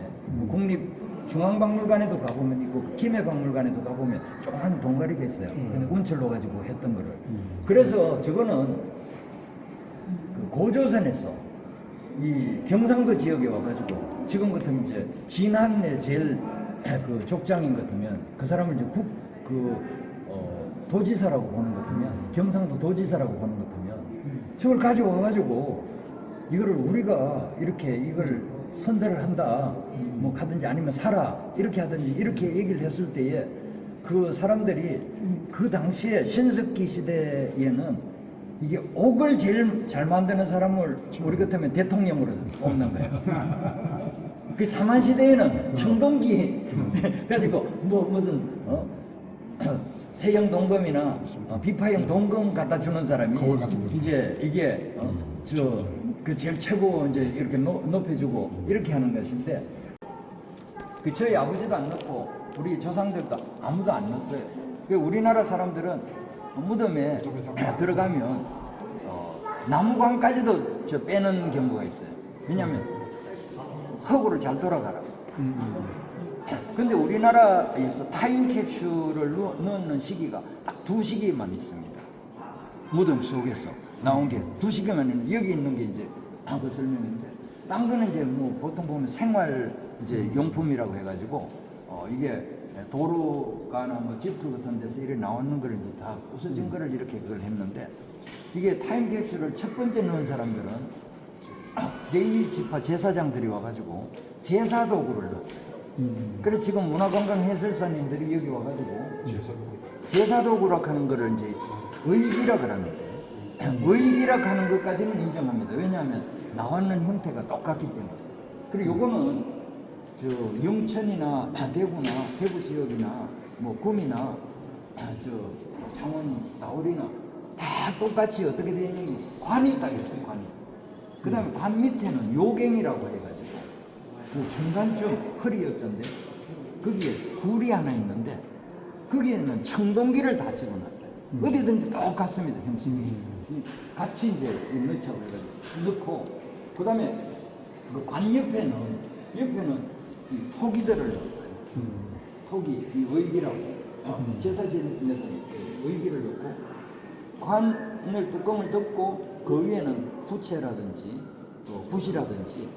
국립중앙박물관에도 가보면 있고 김해박물관에도 가보면 조그만 동가리가 있어요. 근데 운철로 가지고 했던 거를. 그래서 저거는 그 고조선에서 이 경상도 지역에 와가지고 지금 같으면 이제 진안의 제일 그 족장인 것 같으면 그 사람을 이제 도지사라고 보는 것 같으면 경상도 도지사라고 보는 것 같으면 저걸 가지고 와가지고 이거를 우리가 이렇게 이걸 선서를 한다. 뭐 가든지 아니면 살아. 이렇게 하든지 이렇게 얘기를 했을 때에 그 사람들이 그 당시에 신석기 시대에는 이게 옥을 제일 잘 만드는 사람을 우리 같으면 대통령으로 뽑는 거예요. 그 사만 시대에는 청동기 가지고 뭐 무슨 세형 동검이나 비파형 동검 갖다 주는 사람이 거울 같은 거. 이제 이게 그 제일 최고 이제 이렇게 높여주고 이렇게 하는 것인데 그 저희 아버지도 안 넣고 우리 조상들도 아무도 안 넣었어요. 그 우리나라 사람들은 무덤에 들어가면 나무관까지도 저 빼는 경우가 있어요. 왜냐하면 흙으로 잘 돌아가라고. 근데 우리나라에서 타임캡슐을 넣는 시기가 딱 2시기만 있습니다. 무덤 속에서 나온 게 2시기만 여기 있는 게 이제 그 설명인데 딴 거는 이제 뭐 보통 보면 생활 이제 용품이라고 해가지고 이게 도로가나 뭐 집터 같은 데서 이렇게 나오는 걸 이제 다 부서진 거를 이렇게 그걸 했는데 이게 타임캡슐을 첫 번째 넣은 사람들은 레위 지파 제사장들이 와가지고 제사 도구를 넣었어요. 그래서 지금 문화관광 해설사님들이 여기 와가지고 제사 도구라고 하는 거를 이제 의기라고 하는 거예요. 의기라고 하는 것까지는 인정합니다. 왜냐하면 나왔는 형태가 똑같기 때문에. 그리고 요거는 저 영천이나 대구나 대구 지역이나 뭐 구미나 저 창원 나월이나 다 똑같이 어떻게 되어 있는 게 관이 딱 있어요. 관이. 그 다음에 관 밑에는 요갱이라고 해가지고 그 중간쯤 허리였던데 거기에 굴이 하나 있는데 거기에는 청동기를 다 집어놨어요. 어디든지 똑같습니다, 형식이. 같이 이제 넣자고 해가지고 넣고 그 다음에 그 관 옆에는 이 토기들을 넣었어요. 토기, 이 의기라고 제사지내서 의기를 넣고 관을 뚜껑을 덮고 그 위에는 부채라든지 또 붓이라든지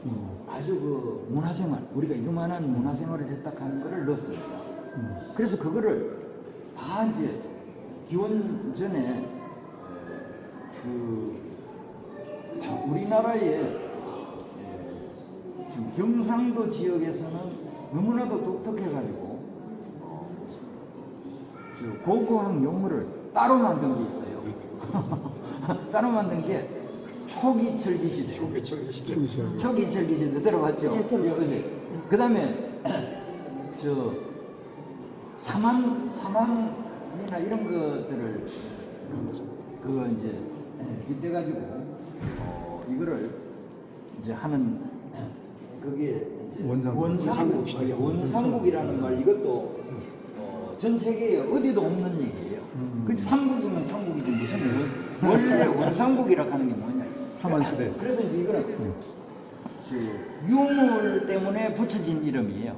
아주 그 문화생활 우리가 이만한 문화생활을 했다 하는 거를 넣었어요. 그래서 그거를 다 이제 기원 전에 그 우리나라의 지금 경상도 지역에서는 너무나도 독특해가지고 고고학 용어를 따로 만든 게 있어요. 따로 만든 게 초기철기 시대. 초기철기 시대 들어봤죠? 예, 들어봤어요. 그 다음에 저 사망이나 이런 것들을 그거 이제 빗대 가지고 이거를 이제 하는 그게 이제 원상국이라는 말 이것도 전 세계에 어디도 없는 얘기예요. 그 삼국이면 삼국이지 무슨 원래 원상국이라고 하는 게 뭐냐? 사만시대. 그래서 이제 이거는 유물 때문에 붙여진 이름이에요.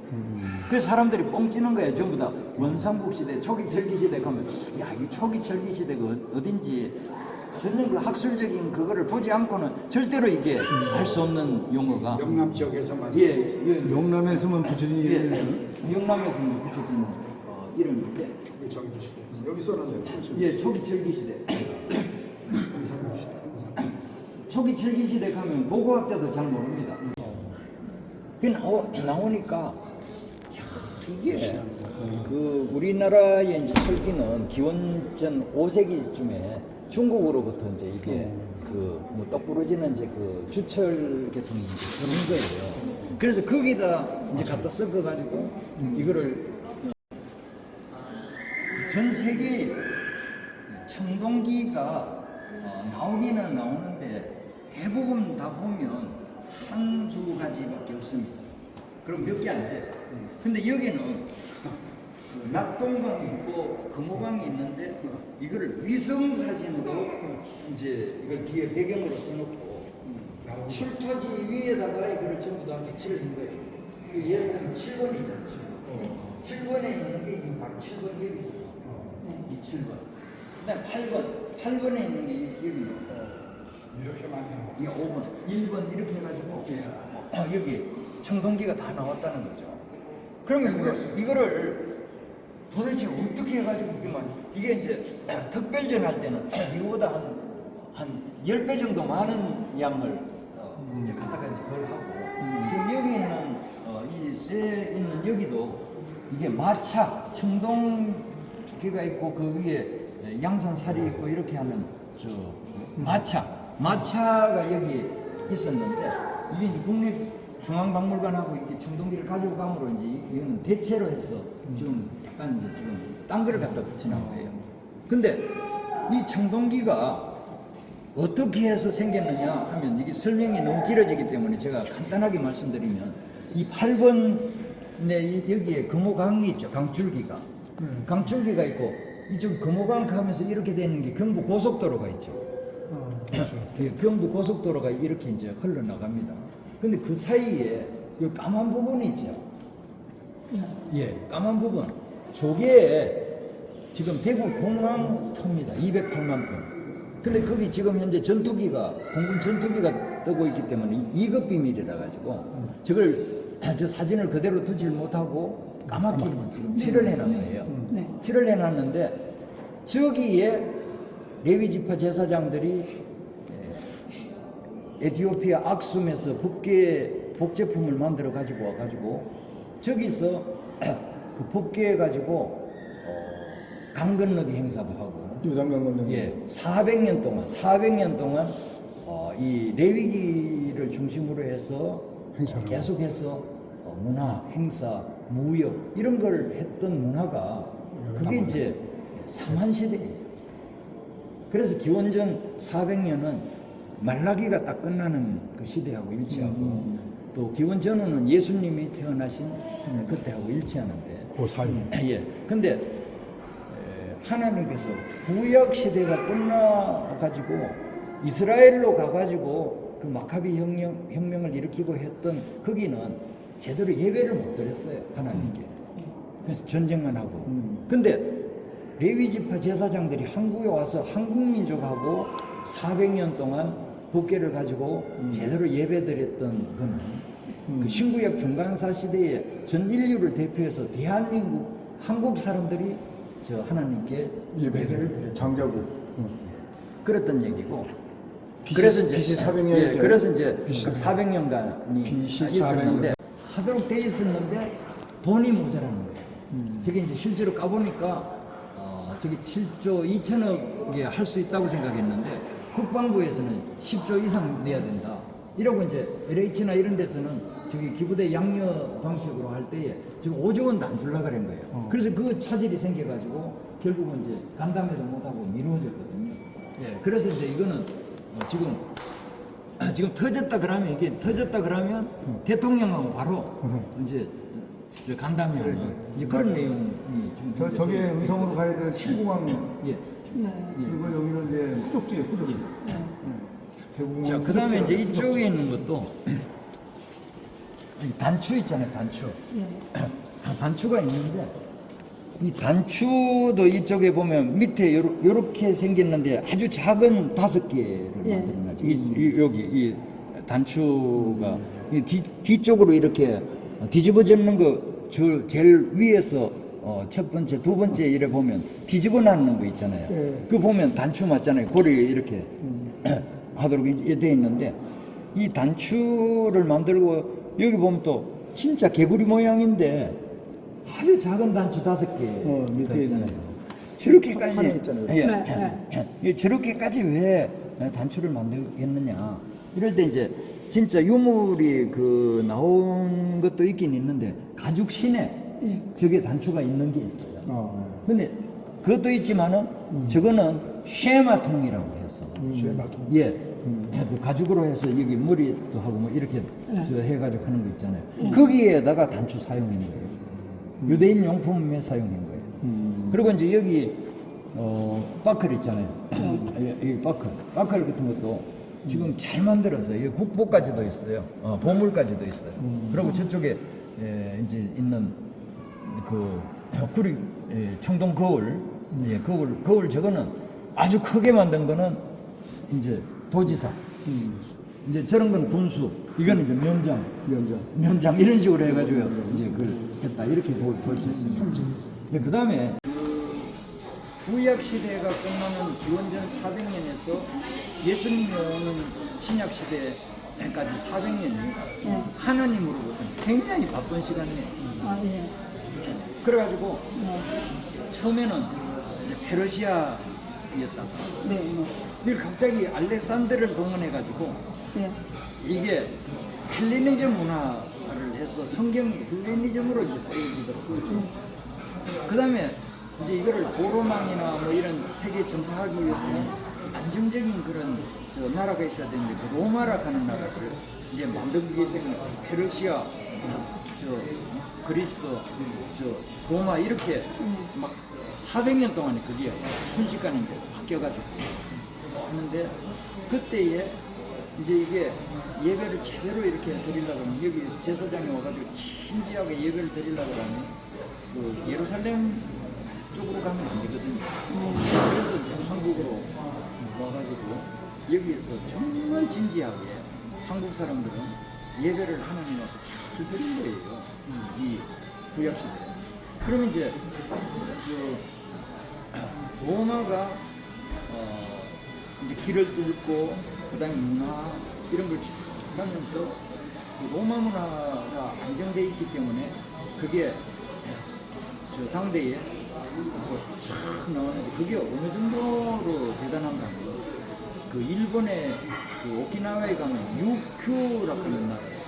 그래서 사람들이 뻥치는 거예요. 전부 다 원상국 시대, 초기철기 시대 가면 야, 이 초기철기 시대가 어딘지 전혀 그 학술적인 그거를 보지 않고는 절대로 이게 할 수 없는 용어가 영남 지역에서만 예. 영남에서만 붙여진 이름이에요. 영남에서만 붙여진 이름인데 초기철기 시대 여기 써놨네요. 예, 초기철기 시대. 원상국 시대. 초기철기 시대 가면 고고학자도 잘 모릅니다. 그 나오니까 이게 그 우리나라의 이제 철기는 기원전 5세기쯤에 중국으로부터 이제 이게 그 뭐 떡부러지는 이제 그 주철 계통이 이제 그런 거예요. 그래서 거기다 이제 갖다 섞어 가지고 이거를 전 세계 청동기가 나오기는 나오는데 대부분 다 보면 한두 가지밖에 없습니다. 그럼 몇 개 안 돼요. 근데 여기는 그 낙동강이 있고 금호강이 있는데 이거를 위성사진으로 이제 이걸 뒤에 배경으로 써놓고 출토지 위에다가 이거를 전부 다 배치를 한 거예요. 예를 들면 7번이잖아요. 7번에 있는 게 이게 바로 7번 여기 있어요. 이 7번. 그다음에 8번에 있는 게 여기 이렇게 많이 나와. 이 5번, 1번 이렇게 해가지고 여기 청동기가 다 나왔다는 거죠. 그러면 이거를 도대체 어떻게 해가지고 이게 이제 특별전 할 때는 이거보다 한 10배 정도 많은 양을 이제 갖다가 이제 그걸 하고 지금 여기 있는 이쇠 있는 여기도 이게 마차 청동기가 있고 그 위에 양산살이 있고 이렇게 하는 저 마차가 여기 있었는데 이게 이제 국립중앙박물관하고 이렇게 청동기를 가지고 감으로 이제 이거는 대체로 해서 지금 약간 이제 지금 딴 거를 갖다 붙여놓은 거예요. 근데 이 청동기가 어떻게 해서 생겼느냐 하면 이게 설명이 너무 길어지기 때문에 제가 간단하게 말씀드리면 이 8번 여기에 금호강이 있죠. 강줄기가 강줄기가 있고 이쪽 금호강 가면서 이렇게 되는 게 경부 고속도로가 있죠. 경부 고속도로가 이렇게 이제 흘러나갑니다. 근데 그 사이에 이 까만 부분이 있죠. 예, 까만 부분. 저게 지금 대구 공항터입니다. 208만 톤. 근데 거기 지금 현재 전투기가 공군 전투기가 뜨고 있기 때문에 2급 비밀이라 가지고 저 사진을 그대로 두질 못하고 까맣게 지금 칠을 해놓은 거예요. 칠을 해놨는데 저기에 레위 지파 제사장들이 에티오피아 악숨에서 복제품을 만들어 가지고 와가지고 저기서 그 복귀해 가지고 강 건너기 행사도 하고 요단강 건너기. 예, 400년 동안 이 레위기를 중심으로 해서 계속해서 문화, 행사, 무역 이런 걸 했던 문화가 그게 이제 삼한시대예요. 그래서 기원전 400년은 말라기가 딱 끝나는 그 시대하고 일치하고 또 기원전후는 예수님이 태어나신 그때하고 일치하는데 그 사이. 예. 근데 하나님께서 구약 시대가 끝나 가지고 이스라엘로 가 가지고 그 마카비 혁명을 일으키고 했던 거기는 제대로 예배를 못 드렸어요. 하나님께. 그래서 전쟁만 하고. 근데 레위 지파 제사장들이 한국에 와서 한국 민족하고 400년 동안 법궤를 가지고 제대로 예배드렸던 거는 그 신구약 중간사 시대에 전 인류를 대표해서 대한민국 한국 사람들이 저 하나님께 예배를 드렸던 장자국. 그랬던 얘기고. BC 400년. 예, 그래서 이제 400년간이 BC 있었는데 하도록 돼 있었는데 돈이 모자라는 거예요. 저게 이제 실제로 까보니까 저기 7조 2천억에 할 수 있다고 생각했는데 국방부에서는 10조 이상 내야 된다. 이러고 이제 LH나 이런 데서는 저기 기부대 양녀 방식으로 할 때에 지금 5조 원도 안 주려고 그런 거예요. 그래서 그 차질이 생겨가지고 결국은 이제 간담회도 못하고 미루어졌거든요. 예, 그래서 이제 이거는 지금 터졌다 그러면 대통령하고 바로 이제 저 간담회하는 이제 그런 내용이 지금 저게 의성으로 가야 될 신공항. 예. 그리고 여기는 이제 후족지예요, 후족지. 대부분. 자, 그 다음에 이제 이쪽에 있는 것도 이 단추 있잖아요, 단추. 단추가 있는데 이 단추도 이쪽에 보면 밑에 요렇게 생겼는데 아주 작은 5개를 만들어놨죠. 여기 이 단추가 이 뒤쪽으로 이렇게 뒤집어지는 거 제일 위에서 첫 번째, 두 번째 이래 보면 뒤집어 놨는 거 있잖아요. 그거 보면 단추 맞잖아요. 고리 이렇게 하도록 돼 있는데 이 단추를 만들고 여기 보면 또 진짜 개구리 모양인데 아주 작은 단추 5개 밑에 있잖아요. 저렇게까지 있잖아요. 저렇게까지 왜 단추를 만들겠느냐 이럴 때 이제 진짜 유물이 그 나온 것도 있긴 있는데 가죽 신에 저게 단추가 있는 게 있어요. 근데 그것도 있지만은 저거는 쉐마통이라고 해서 쉐마통. 예. 그 가죽으로 해서 여기 머리도 하고 뭐 이렇게 저 해가지고 하는 거 있잖아요. 거기에다가 단추 사용한 거예요. 유대인 용품에 사용한 거예요. 그리고 이제 여기 바클 있잖아요. 이 바클 같은 것도 지금 잘 만들었어요. 여기 국보까지도 있어요. 보물까지도 있어요. 그리고 저쪽에 이제 있는 그 구리 청동 거울, 거울 저거는 아주 크게 만든 거는 이제 도지사. 이제 저런 건 군수, 이거는 이제 면장 이런 식으로 해가지고 이제 그걸 했다 이렇게 볼 수 있습니다. 그 다음에 구약 시대가 끝나는 기원전 400년에서 예수님이 오는 신약 시대 400년이 예. 하나님으로부터 굉장히 바쁜 시간이에요. 아, 예. 그래가지고 네. 처음에는 이제 페르시아였다가 네. 네. 늘 갑자기 알렉산더를 동원해가지고 예. 이게 헬레니즘 문화를 해서 성경이 헬레니즘으로 이제 쓰여지더라고요. 그 다음에 이제 이거를 도로망이나 뭐 이런 세계 전파하기 위해서는 안정적인 그런 저 나라가 있어야 되는데 그 로마라 하는 나라를 이제 만들기 때문에 페르시아, 저 그리스, 저 로마 이렇게 막 400년 동안에 그게 순식간에 이제 바뀌어가지고 하는데 그때에 이제 이게 예배를 제대로 이렇게 드리려고 하면 여기 제사장이 와가지고 진지하게 예배를 드리려고 하면 그 예루살렘 쪽으로 가면 안 되거든요. 그래서 이제 한국으로 와가지고 여기에서 정말 진지하게 한국 사람들은 예배를 하나님 앞에 잘 드린 거예요. 이 구약시대. 그러면 이제 저 로마가 이제 길을 뚫고 그다음에 문화 이런 걸 쭉 하면서 그 로마 문화가 안정돼 있기 때문에 그게 저 당대에 쫙 나오는데 그게 어느 정도로 대단한가 하면 그 일본의 그 오키나와에 가면 유큐라고 하는 나라가 있어요.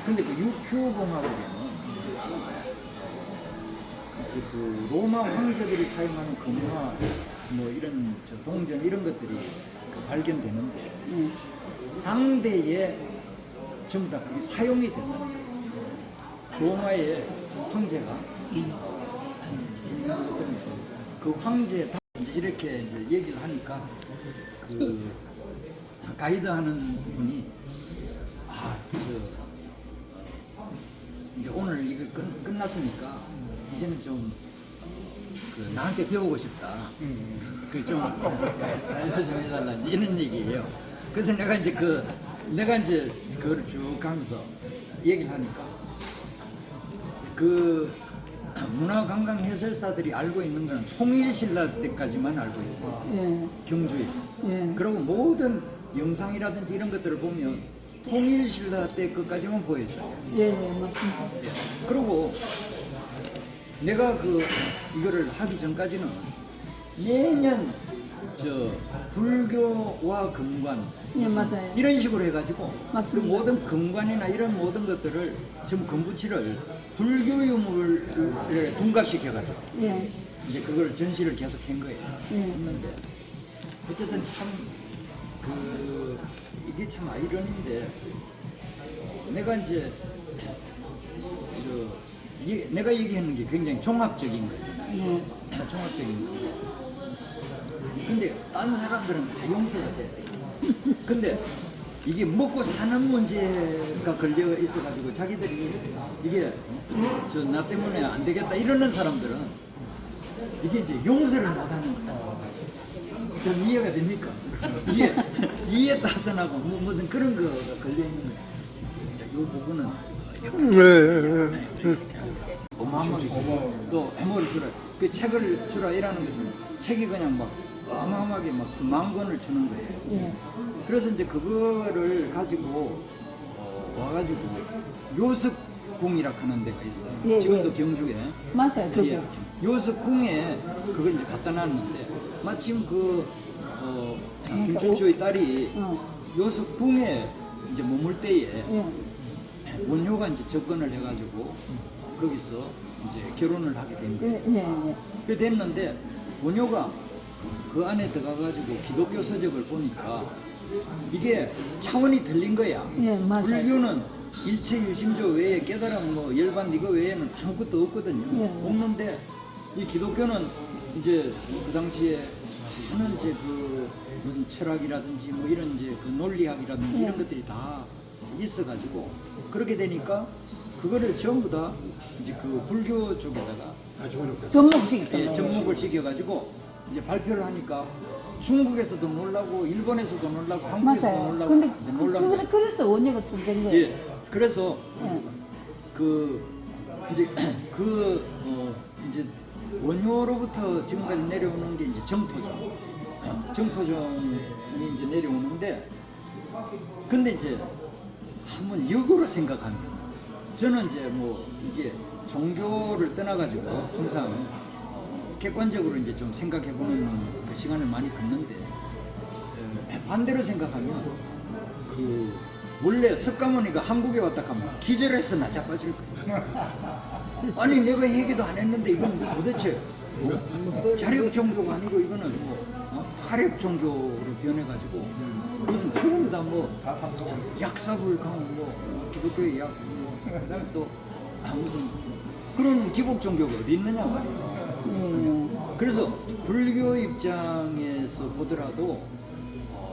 근데 그 유큐 공화국에는 이제 그 로마 황제들이 사용하는 금화 뭐 이런 저 동전 이런 것들이 그 발견되는데 당대에 전부 다 그게 사용이 된다는 거예요. 로마의 황제가 그 황제 다 이제 이렇게 이제 얘기를 하니까 그 가이드 하는 분이 이제 오늘 이거 끝났으니까 이제는 좀 그 나한테 배우고 싶다. 그 좀 알려좀 해달라 이런 얘기예요. 그래서 내가 이제 그거를 쭉 가면서 얘기를 하니까 그 문화관광 해설사들이 알고 있는 건 통일신라 때까지만 알고 있어요. 예. 경주에. 예. 그리고 모든 영상이라든지 이런 것들을 보면 통일신라 때 것까지만 보여줘요. 예, 예, 맞습니다. 그리고 내가 이거를 하기 전까지는 매년 저 불교와 금관 예, 맞아요. 이런 식으로 해가지고 맞습니다. 그 모든 금관이나 이런 모든 것들을 전부 금부치를 불교 유물을 둔갑시켜가지고 예. 이제 그걸 전시를 계속 한 거예요. 예. 했는데 어쨌든 참 이게 참 아이러니인데 내가 이제 내가 얘기하는 게 굉장히 종합적인 거죠. 예. 종합적인 거. 근데 다른 사람들은 다 용서가 돼. 근데 이게 먹고 사는 문제가 걸려 있어가지고 자기들이 이게 나 때문에 안 되겠다 이러는 사람들은 이게 이제 용서를 못하는 거야. 좀 이해가 됩니까? 이게 이해 따선하고 무슨 그런 거가 걸려 있는 거야. 자, 이 부분은 어마어마하게 또 해머를 주라. 그 책을 주라 이라는 거는 책이 그냥 막 어마어마하게 막 10,000권을 주는 거예요. 예. 그래서 이제 그거를 가지고 와가지고 요습궁이라고 하는 데가 있어요. 예, 지금도 예. 경주에. 맞아요. 그거. 예. 요습궁에 그걸 이제 갖다 놨는데 마침 김춘추의 딸이 요습궁에 이제 머물 때에 예. 원효가 이제 접근을 해가지고 거기서 이제 결혼을 하게 된 거예요. 예, 예, 예. 그래 됐는데 원효가 그 안에 들어가가지고 기독교 서적을 보니까 이게 차원이 틀린 거야. 예, 맞아요. 불교는 일체 유심조 외에 깨달음 뭐 열반 이거 외에는 아무것도 없거든요. 예. 없는데 이 기독교는 이제 그 당시에 하는 이제 무슨 철학이라든지 뭐 이런 이제 논리학이라든지 예. 이런 것들이 다 있어가지고 그렇게 되니까 그거를 전부 다 이제 불교 쪽에다가 접목식. 예, 접목을 시켜가지고 이제 발표를 하니까 중국에서도 놀라고 일본에서도 놀라고 한국에서도 맞아요. 놀라고 근데 이제 놀란 거예요. 그래서 원효가 천된 거예요. 예, 그래서 이제 원효로부터 지금까지 내려오는 게 이제 정토종, 정토종이 이제 내려오는데 근데 이제 한번 역으로 생각하면 저는 이제 뭐 이게 종교를 떠나가지고 항상 객관적으로 이제 좀 생각해보는 그 시간을 많이 갖는데 반대로 생각하면 그 원래 석가모니가 한국에 왔다 하면 기절해서 나자빠질 거예요. 아니 내가 얘기도 안 했는데 이건 도대체 자력 종교가 아니고 이거는 뭐 화력 종교로 변해가지고 무슨 전부 다 뭐 약사불강 뭐 기독교의 약 그다음에 또 무슨 그런 기복 종교가 어디 있느냐 말이에요. 그래서 불교 입장에서 보더라도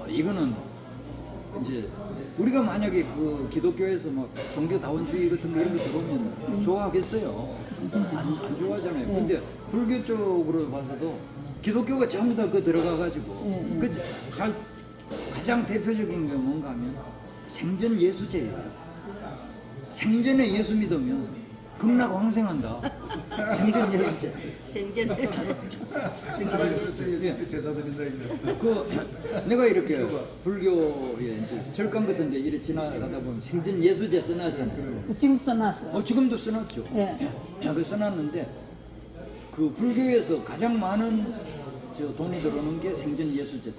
이거는 이제 우리가 만약에 그 기독교에서 막 종교다원주의 같은 거 이런 거 들어오면 좋아하겠어요. 안 좋아하잖아요. 근데 불교 쪽으로 봐서도 기독교가 전부 다 그 들어가가지고 가장 대표적인 게 뭔가 하면 생전 예수제예요. 생전에 예수 믿으면 극락왕생한다. 생전 예수제. 생전 내가 이렇게 불교에 이제 절강 같은 데 이렇게 지나가다 보면 생전 예수제 써놨잖아요. 지금 써놨어요. 지금도 써놨죠. 예. 그 써놨는데 그 불교에서 가장 많은 돈이 들어오는 게 생전 예수제 때.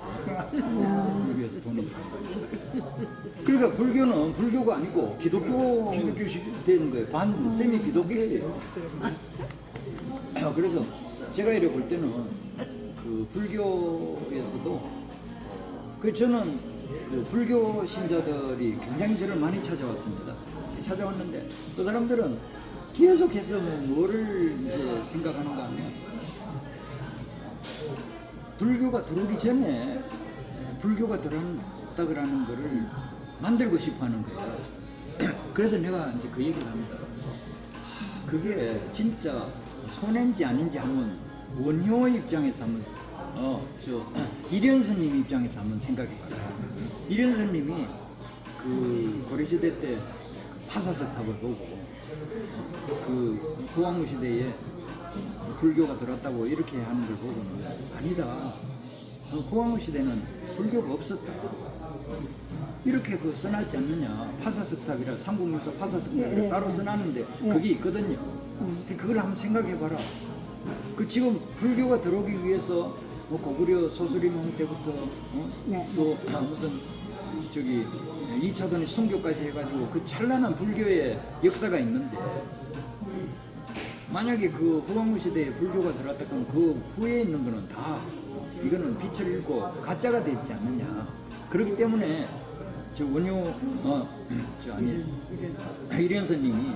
불교에서 돈이 들어오는. 그러니까 불교는 불교가 아니고 기독교식 되는 거예요. 반 세미 기독교예요. 그래서 제가 이래 볼 때는 그 불교에서도 그 저는 그 불교 신자들이 굉장히 저를 많이 찾아왔습니다. 찾아왔는데 그 사람들은 계속해서 뭐를 이제 생각하는가 하면 불교가 들어오기 전에 불교가 들어왔다 그러는 거를 만들고 싶어 하는 거예요. 그래서 내가 이제 그 얘기를 합니다. 그게 진짜 손해인지 아닌지 한번 원효 입장에서 한번 이련선님 입장에서 한번 생각해봐요. 이련선님이 그 고려시대 때 파사석탑을 보고 그 후왕후 시대에 불교가 들어왔다고 이렇게 하는 걸 보고는 아니다. 후왕후 시대는 불교가 없었다. 이렇게 그 써놨지 않느냐. 파사석탑이라 삼국유서 파사석탑이라 따로 써놨는데 그게 있거든요. 그걸 한번 생각해봐라. 그 지금 불교가 들어오기 위해서 뭐 고구려 소수림왕 때부터 또 무슨 저기 2차전의 순교까지 해가지고 그 찬란한 불교의 역사가 있는데 만약에 그 후왕후 시대에 불교가 들어왔다 그러면 그 후에 있는 거는 다 이거는 빛을 잃고 가짜가 되지 않느냐. 그렇기 때문에 저 원효 이련선님이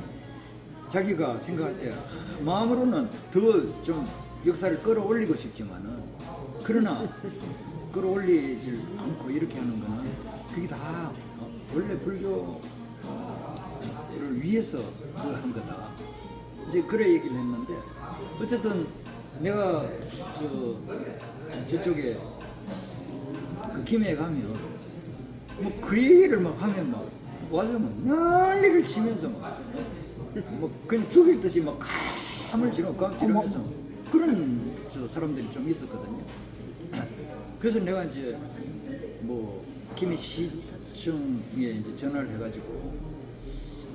자기가 생각할 때 마음으로는 더 좀 역사를 끌어올리고 싶지만은 그러나 끌어올리질 않고 이렇게 하는 거는 그게 다 원래 불교를 위해서 한 거다. 이제 그래 얘기를 했는데 어쨌든 내가 저쪽에 그 김해에 가면 뭐 그 얘기를 막 하면 막 와서 막 난리를 치면서 뭐 그냥 죽일 듯이 막 감을 지르면서 그런 사람들이 좀 있었거든요. 그래서 내가 이제 뭐 김해 시청에 이제 전화를 해가지고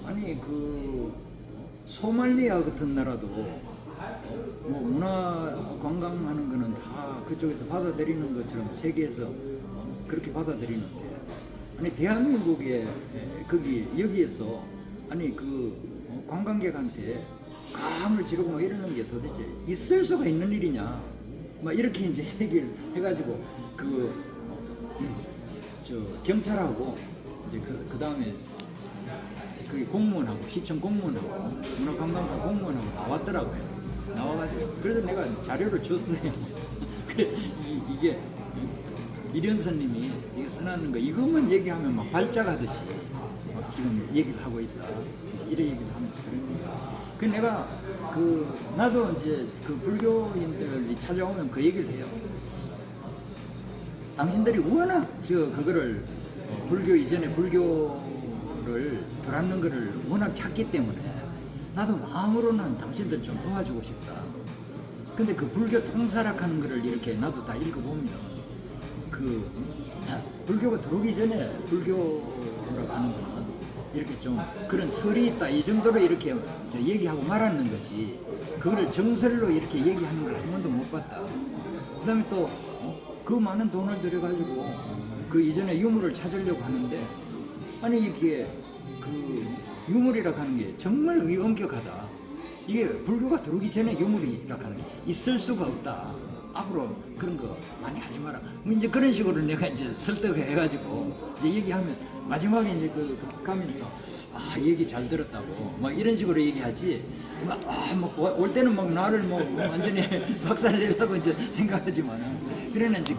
아니 그 소말리아 같은 나라도 뭐 문화 관광하는 거는 다 그쪽에서 받아들이는 것처럼 세계에서 그렇게 받아들이는데 아니 대한민국에 여기에서 아니 그 관광객한테 감을 지르고 막 이러는 게 도대체 있을 수가 있는 일이냐 막 이렇게 이제 얘기를 해가지고 저 경찰하고 이제 그 다음에 그 공무원하고 시청 공무원하고 문화관광부 공무원하고 나왔더라고요. 나와가지고 그래서 내가 자료를 줬어요. 이게 이련선님이 이거 써놨는 거 이것만 얘기하면 막 발작하듯이 막 지금 얘기를 하고 있다. 이런 얘기를 하면서 그런 거야. 그 내가 나도 이제 그 불교인들이 찾아오면 그 얘기를 해요. 당신들이 워낙 그거를 불교 이전에 불교를 들었는 거를 워낙 찾기 때문에 나도 마음으로는 당신들 좀 도와주고 싶다. 근데 그 불교 통사락하는 거를 이렇게 나도 다 읽어보면 불교가 들어오기 전에 불교라고 하는 거는 이렇게 좀 그런 설이 있다 이 정도로 이렇게 얘기하고 말하는 거지 그거를 정설로 이렇게 얘기하는 걸 한 번도 못 봤다. 그다음에 또 그 많은 돈을 들여가지고 그 이전에 유물을 찾으려고 하는데 아니 이게 그 유물이라고 하는 게 정말 위엄격하다. 이게 불교가 들어오기 전에 유물이라고 하는 게 있을 수가 없다. 앞으로 그런 거 많이 하지 마라. 뭐 이제 그런 식으로 내가 이제 설득해가지고 이제 얘기하면 마지막에 이제 가면서 얘기 잘 들었다고 막 이런 식으로 얘기하지. 올 때는 막 나를 완전히 박살내려고 이제 생각하지만 그러는 이제